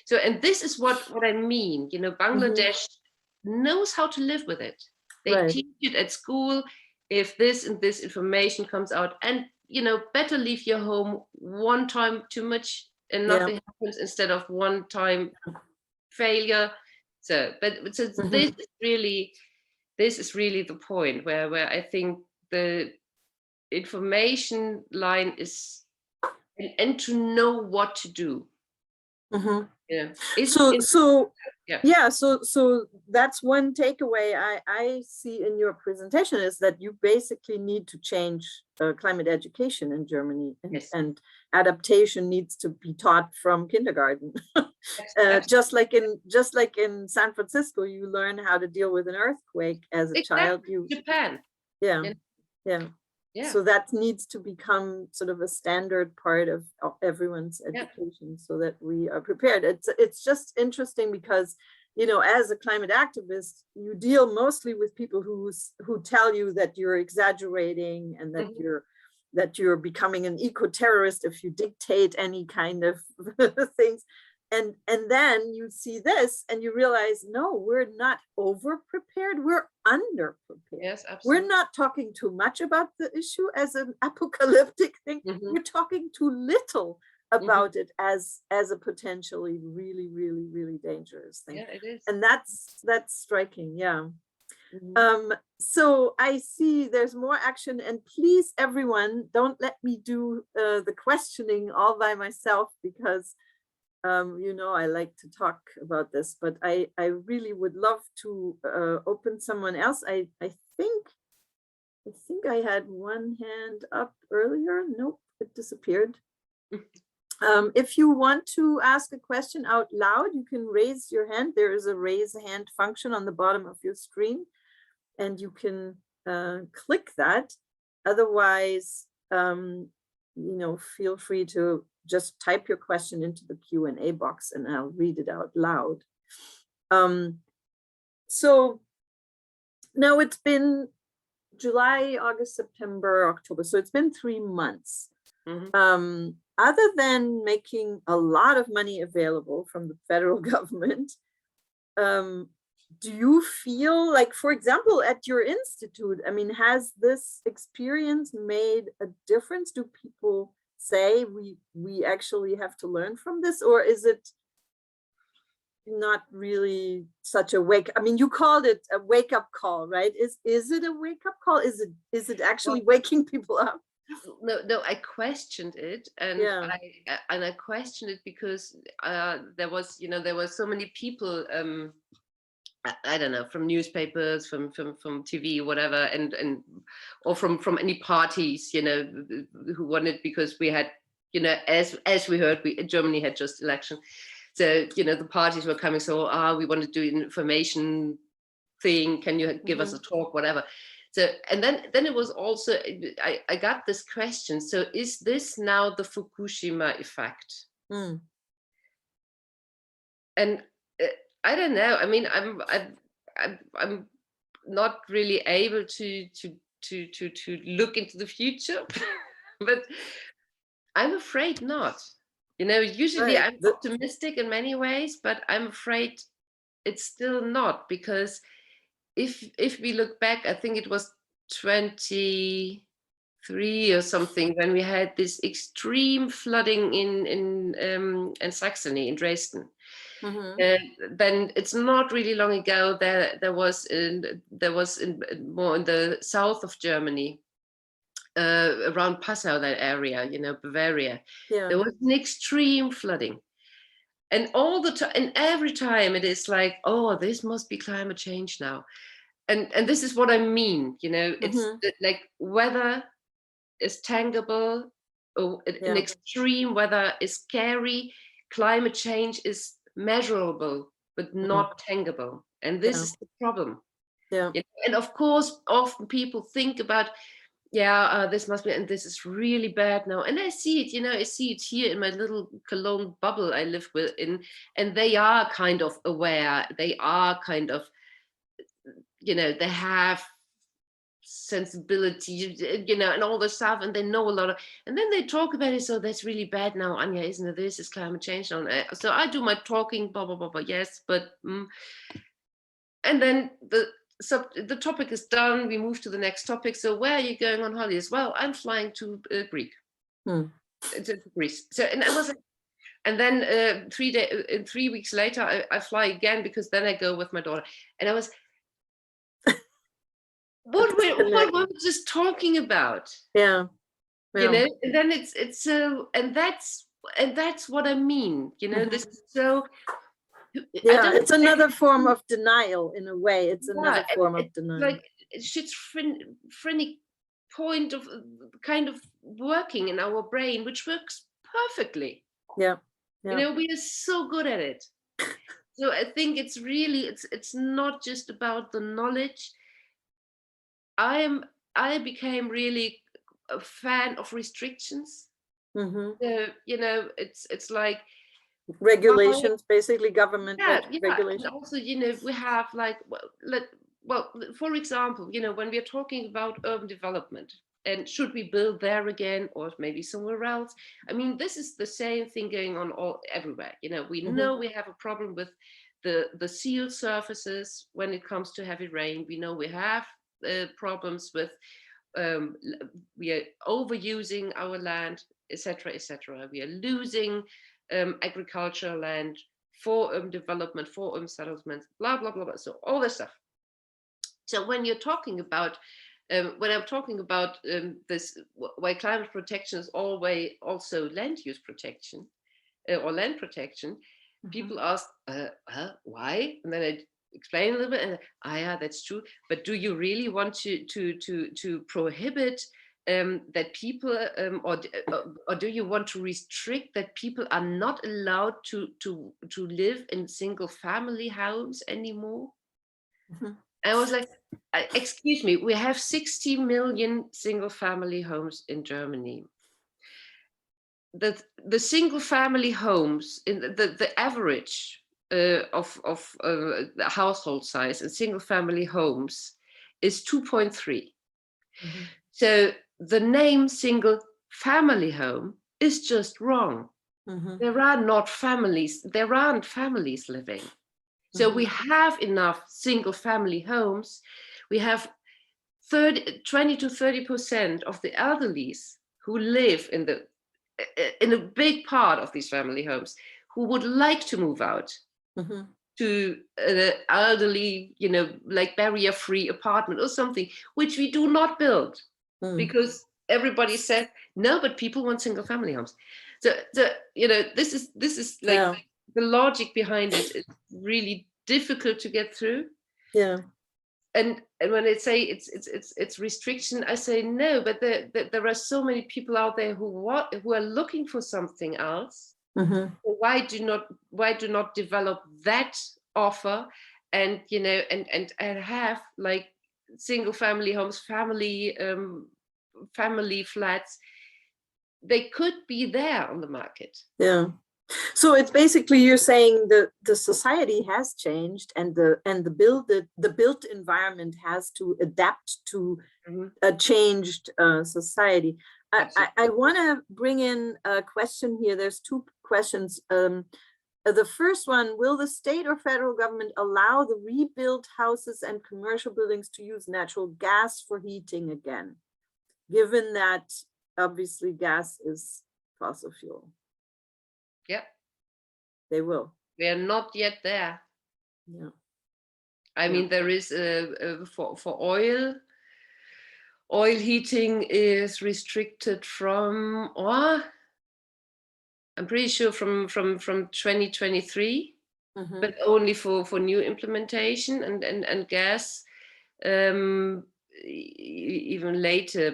So, and this is what I mean, you know, Bangladesh knows how to live with it. They teach it at school. If this and this information comes out, and, you know, better leave your home one time too much and nothing happens instead of one time failure. So, but so this is really the point where I think the information line is, and to know what to do. Yeah. So that's one takeaway I see in your presentation, is that you basically need to change climate education in Germany, and adaptation needs to be taught from kindergarten. Just like in San Francisco, you learn how to deal with an earthquake as a child. Japan. So that needs to become sort of a standard part of everyone's education, so that we are prepared. It's just interesting because, you know, as a climate activist, you deal mostly with people who tell you that you're exaggerating, and that you're becoming an eco-terrorist if you dictate any kind of things. And then you see this and you realize, no, we're not over-prepared, we're under-prepared. Yes, absolutely. We're not talking too much about the issue as an apocalyptic thing. We're talking too little about it as a potentially really, really, really dangerous thing. Yeah, it is. And that's striking, yeah. So I see there's more action, and please, everyone, don't let me do the questioning all by myself, because you know, I like to talk about this, but I really would love to open someone else. I think I had one hand up earlier. Nope, it disappeared. If you want to ask a question out loud, you can raise your hand. There is a raise hand function on the bottom of your screen, and you can click that. Otherwise, you know, feel free to just type your question into the Q&A box and I'll read it out loud. So now it's been July, August, September, October. So it's been 3 months. Other than making a lot of money available from the federal government, do you feel like, for example, at your institute, I mean, has this experience made a difference? Do people say we actually have to learn from this, or is it not really such a I mean, you called it a wake-up call, right? Is it a wake-up call? Is it actually waking people up? No, I questioned it, and I questioned it because there were so many people, I don't know, from newspapers, from TV, whatever, and or from any parties, you know, who wanted, because we had, you know, as we heard, Germany had just election, so, you know, the parties were coming, so we want to do an information thing, can you give us a talk, whatever. So, and then it was also, I got this question, so is this now the Fukushima effect? And I don't know. I mean, I'm not really able to look into the future, but I'm afraid not. You know, usually I'm optimistic in many ways, but I'm afraid it's still not, because if we look back, I think it was 23 or something when we had this extreme flooding in Saxony, in Dresden. Then it's not really long ago there was more in the south of Germany, around Passau, that area, you know, Bavaria. There was an extreme flooding, and all the time, and every time it is like, oh, this must be climate change now, and this is what I mean, you know, it's like weather is tangible, or an extreme weather is scary, climate change is measurable but not tangible, and this is the problem. You know? And of course, often people think about yeah, this must be, and this is really bad now. And I see it, I see it here in my little Cologne bubble I live within, and they are kind of aware. They are kind of, they have sensibility, and all this stuff, and they know a lot of, and then they talk about it. So that's really bad now, Anya, isn't it? This is climate change now. So I do my talking, blah blah blah blah. Yes, but and then the topic is done. We move to the next topic. So where are you going on holidays? Well, I'm flying to to Greece. So and I was like, and then 3 weeks later, I fly again, because then I go with my daughter. And I was, what were we just talking about? Yeah. And then it's so, and that's what I mean. This is so. Yeah, it's another form of denial in a way. It's another form of denial. Like schizophrenic point of kind of working in our brain, which works perfectly. Yeah. We are so good at it. So I think it's really, it's not just about the knowledge. I became really a fan of restrictions. It's like regulations, basically government regulations. And also, we have like, well, for example, when we are talking about urban development, and should we build there again or maybe somewhere else? I mean, this is the same thing going on everywhere. We know we have a problem with the seal surfaces when it comes to heavy rain. We know we have problems with we are overusing our land, etc., etc. We are losing agricultural land for development, for settlements, blah blah blah blah. So all this stuff. So when you're talking about when I'm talking about this, why climate protection is always also land use protection or land protection, people ask, why? And then I explain a little bit, and yeah, that's true. But do you really want to prohibit that people, or do you want to restrict that people are not allowed to live in single family homes anymore? I was like, excuse me, we have 60 million single family homes in Germany. The single family homes, in the average of the household size in single family homes is 2.3. So the name single family home is just wrong. There aren't families living. So we have enough single family homes. We have 20 to 30% of the elderlies who live in a big part of these family homes, who would like to move out to an elderly, like barrier-free apartment or something, which we do not build because everybody said no, but people want single family homes. So this is like the logic behind it is really difficult to get through. Yeah. And when they say it's restriction, I say no, but there are so many people out there who are looking for something else. Why do not develop that offer, and have like single family homes, family flats? They could be there on the market. Yeah. So it's basically, you're saying the society has changed, and the built environment has to adapt to a changed society. I want to bring in a question here. There's two questions. The first one: will the state or federal government allow the rebuilt houses and commercial buildings to use natural gas for heating again, given that obviously gas is fossil fuel? Yeah, they will. We are not yet there. Yeah, I mean, there is for oil heating is restricted from, I'm pretty sure from 2023, but only for new implementation, and gas even later.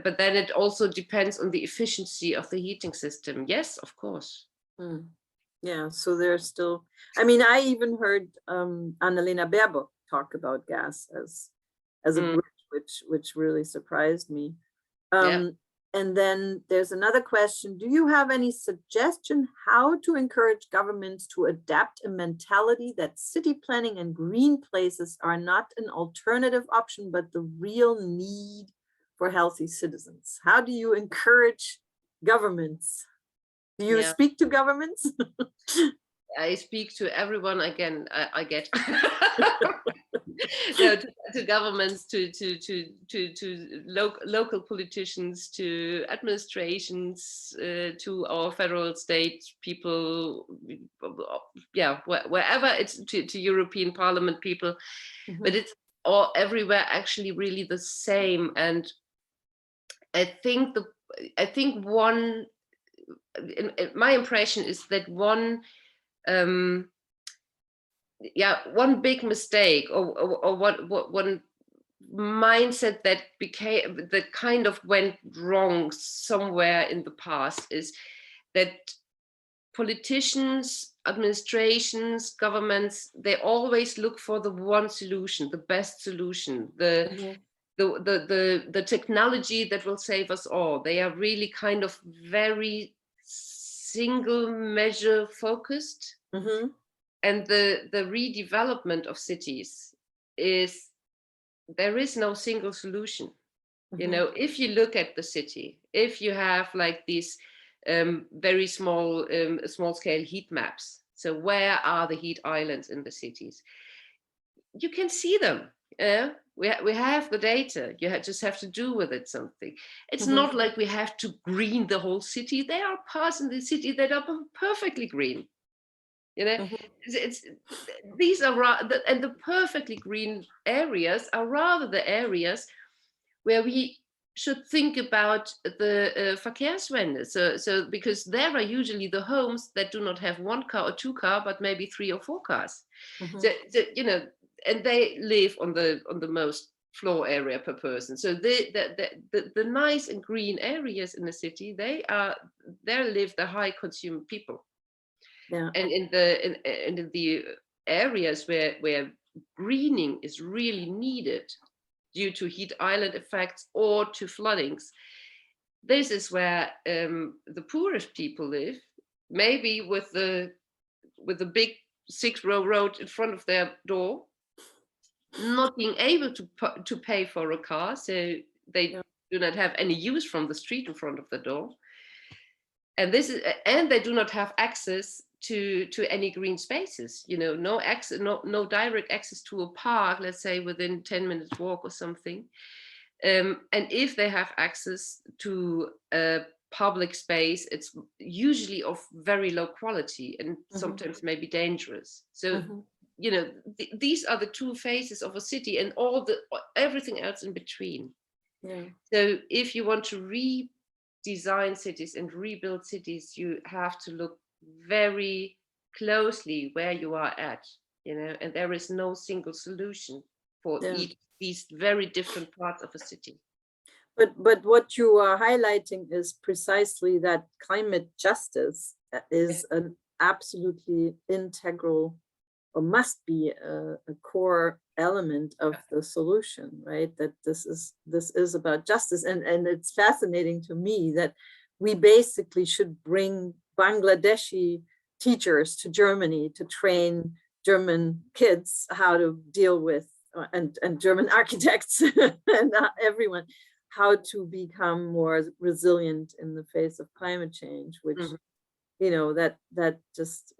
But then it also depends on the efficiency of the heating system. Yes, of course. Yeah, so there's still, I mean, I even heard Annalena Baerbock talk about gas as a bridge, which really surprised me. Yeah. And then there's another question. Do you have any suggestion how to encourage governments to adapt a mentality that city planning and green places are not an alternative option, but the real need for healthy citizens? How do you encourage governments? Do you Yeah. speak to governments? I speak to everyone again. I get no, to governments, to local politicians, to administrations, to our federal state people, yeah, wherever it's to European Parliament people, but it's all everywhere actually really the same. And I think one, my impression is that one one big mistake or one mindset that kind of went wrong somewhere in the past is that politicians, administrations, governments, they always look for the one solution, the best solution, the technology that will save us all. They are really kind of very single measure focused. And the redevelopment of cities is, there is no single solution. You know, if you look at the city, if you have like these very small scale heat maps, so where are the heat islands in the cities? You can see them. We have the data. You just have to do with it something. It's not like we have to green the whole city. There are parts in the city that are perfectly green. You know, these are and the perfectly green areas are rather the areas where we should think about the Verkehrswende. So because there are usually the homes that do not have one car or two car, but maybe 3 or 4 cars. So you know, and they live on the most floor area per person. So the nice and green areas in the city, there live the high consumer people. Yeah. And in the areas where greening is really needed due to heat island effects or to floodings, this is where the poorest people live, maybe with the big 6-row road in front of their door, not being able to pay for a car, so they do not have any use from the street in front of the door. And they do not have access to any green spaces, you know, no direct access to a park, let's say within 10 minutes walk or something. And if they have access to a public space, it's usually of very low quality and sometimes maybe dangerous. So, you know, these are the two phases of a city and everything else in between. Yeah. So if you want to redesign cities and rebuild cities, you have to look very closely where you are at, you know, and there is no single solution for these very different parts of a city. But what you are highlighting is precisely that climate justice is an absolutely integral, or must be a core element of the solution, right? That this is about justice. And it's fascinating to me that we basically should bring Bangladeshi teachers to Germany to train German kids how to deal with, and German architects and everyone, how to become more resilient in the face of climate change, which, you know, that just,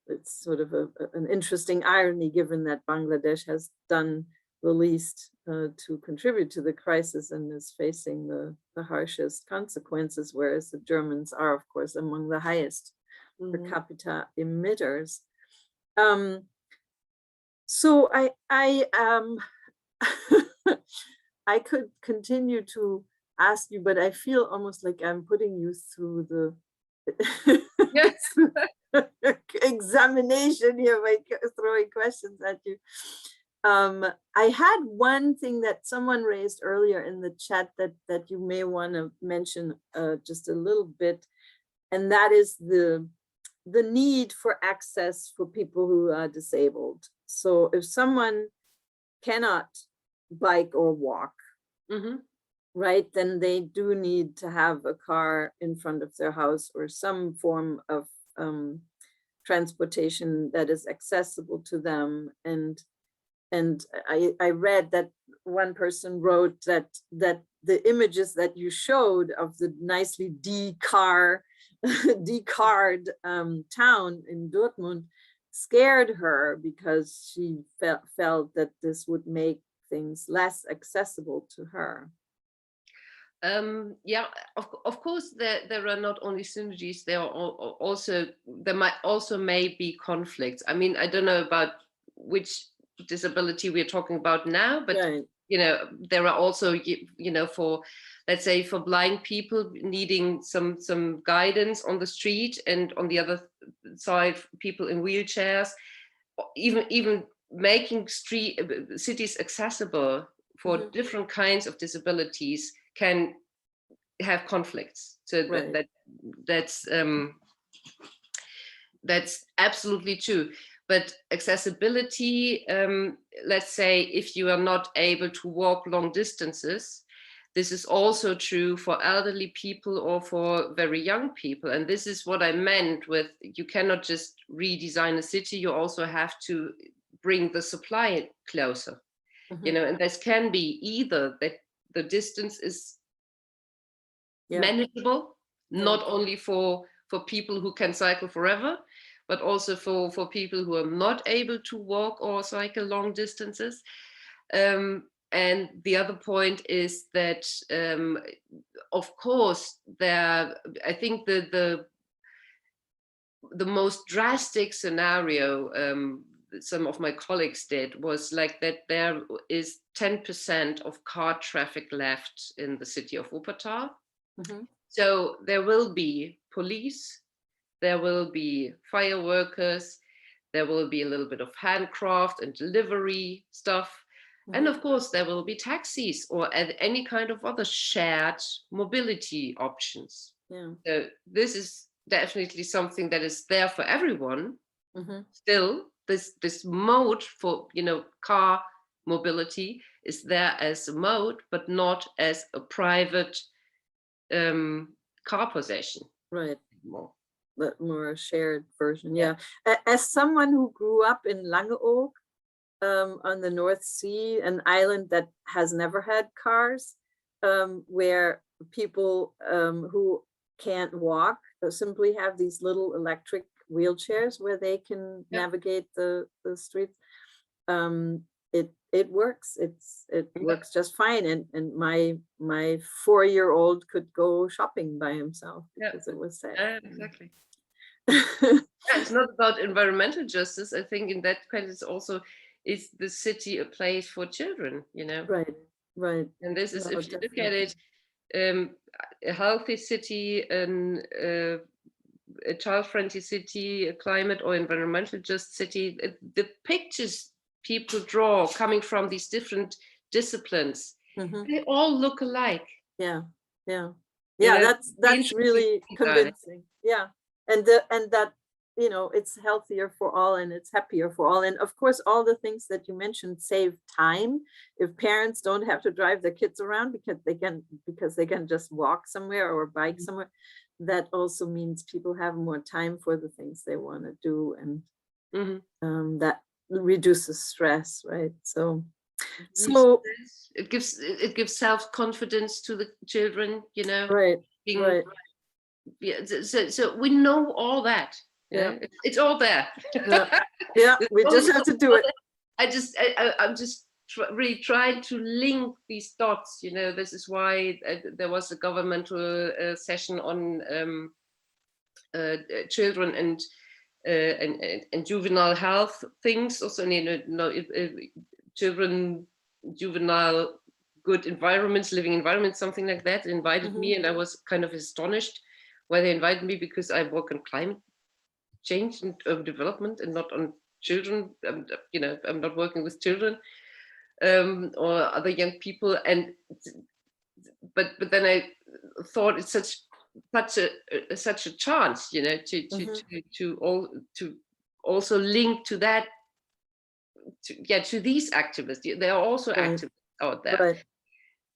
it's sort of an interesting irony, given that Bangladesh has done the least to contribute to the crisis and is facing the harshest consequences, whereas the Germans are, of course, among the highest per capita emitters. So I could continue to ask you, but I feel almost like I'm putting you through the examination here by throwing questions at you. I had one thing that someone raised earlier in the chat that you may want to mention just a little bit, and that is the need for access for people who are disabled. So if someone cannot bike or walk, right, then they do need to have a car in front of their house or some form of transportation that is accessible to them. And I read that one person wrote that the images that you showed of the nicely decarred town in Dortmund scared her because she felt that this would make things less accessible to her. Yeah, of course, there are not only synergies, there might also may be conflicts. I mean, I don't know about which disability we're talking about now, but Right. there are also, for, let's say, for blind people needing some guidance on the street, and on the other side, people in wheelchairs, even making cities accessible for Mhm. different kinds of disabilities can have conflicts. So Right. that's absolutely true. But accessibility, let's say, if you are not able to walk long distances, this is also true for elderly people or for very young people. And this is what I meant with, you cannot just redesign a city, you also have to bring the supply closer. Mhm. And this can be either that the distance is Yeah. manageable, Yeah. not only for people who can cycle forever, but also for people who are not able to walk or cycle long distances. And the other point is that, of course, I think the most drastic scenario some of my colleagues did was like that there is 10% of car traffic left in the city of Wuppertal. Mhm. So there will be police, there will be fire workers, there will be a little bit of handcraft and delivery stuff. And Mhm. of course, there will be taxis or any kind of other shared mobility options. Yeah. So this is definitely something that is there for everyone. Mhm. Still, this mode for car mobility is there as a mode, but not as a private car possession Right. anymore. But more a shared version. Yeah. Yeah. As someone who grew up in Langeoog, on the North Sea, an island that has never had cars, where people who can't walk simply have these little electric wheelchairs where they can Yeah. navigate the streets. It works. It works just fine. And my 4-year-old could go shopping by himself Yeah. because it was safe. Exactly. Yeah, it's not about environmental justice. I think in that case, it's also, is the city a place for children? Right, right. And this is, No, if you look at definitely. it, a healthy city, a child-friendly city, a climate or environmental just city, the pictures people draw coming from these different disciplines, Mhm. they all look alike. Yeah, yeah, yeah. That's Interesting really to think about it. convincing. Yeah, and that it's healthier for all and it's happier for all. And of course, all the things that you mentioned save time. If parents don't have to drive their kids around because they can just walk somewhere or bike somewhere, that also means people have more time for the things they want to do, and Mhm. that reduces stress, right? So It gives self-confidence to the children, right, being, right, yeah, so we know all that. yeah, It's all there. yeah, yeah. There's We only just have to do it. I'm just really trying to link these dots. This is why there was a governmental session on children and juvenile health things. Also, children, juvenile good environments, living environments, something like that. Invited me, and I was kind of astonished why they invited me, because I work on climate change and development and not on children. I'm not working with children or other young people. But then I thought it's such a chance, to also link to that, to these activists. There are also Right, activists out there. right.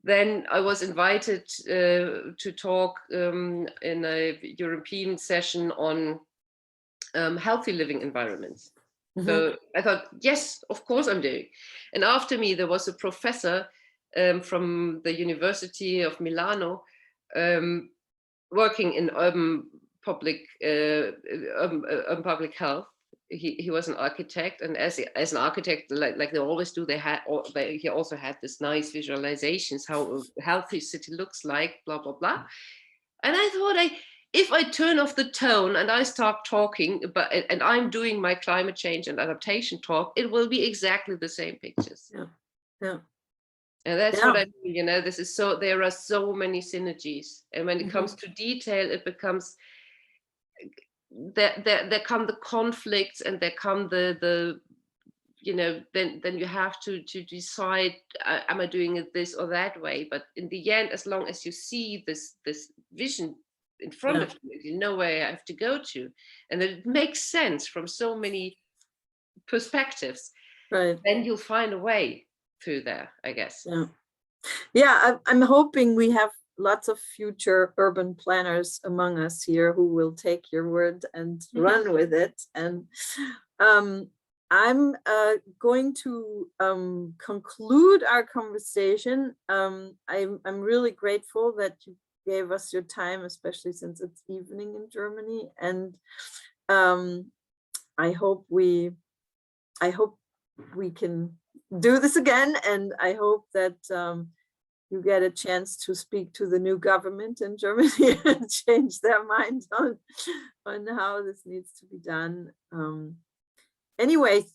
then I was invited to talk in a European session on healthy living environments. So I thought, yes, of course I'm doing. And after me, there was a professor from the University of Milano working in urban public health. He was an architect, and as an architect, like they always do, he also had this nice visualizations how a healthy city looks like, blah blah blah. And I thought, if I turn off the tone and I start talking, and I'm doing my climate change and adaptation talk, it will be exactly the same pictures. Yeah. And that's what I mean, you know, there are so many synergies. And when it comes to detail, it becomes, there come the conflicts, and there come the you know, then you have to decide, am I doing it this or that way? But in the end, as long as you see this vision in front of you, you know where you have to go to, and it makes sense from so many perspectives, Right. then you'll find a way through there, I guess. I'm hoping we have lots of future urban planners among us here who will take your word and run with it. And I'm going to conclude our conversation. I'm really grateful that you gave us your time, especially since it's evening in Germany. And I hope we can do this again. And I hope that you get a chance to speak to the new government in Germany and change their mind on how this needs to be done. Anyway,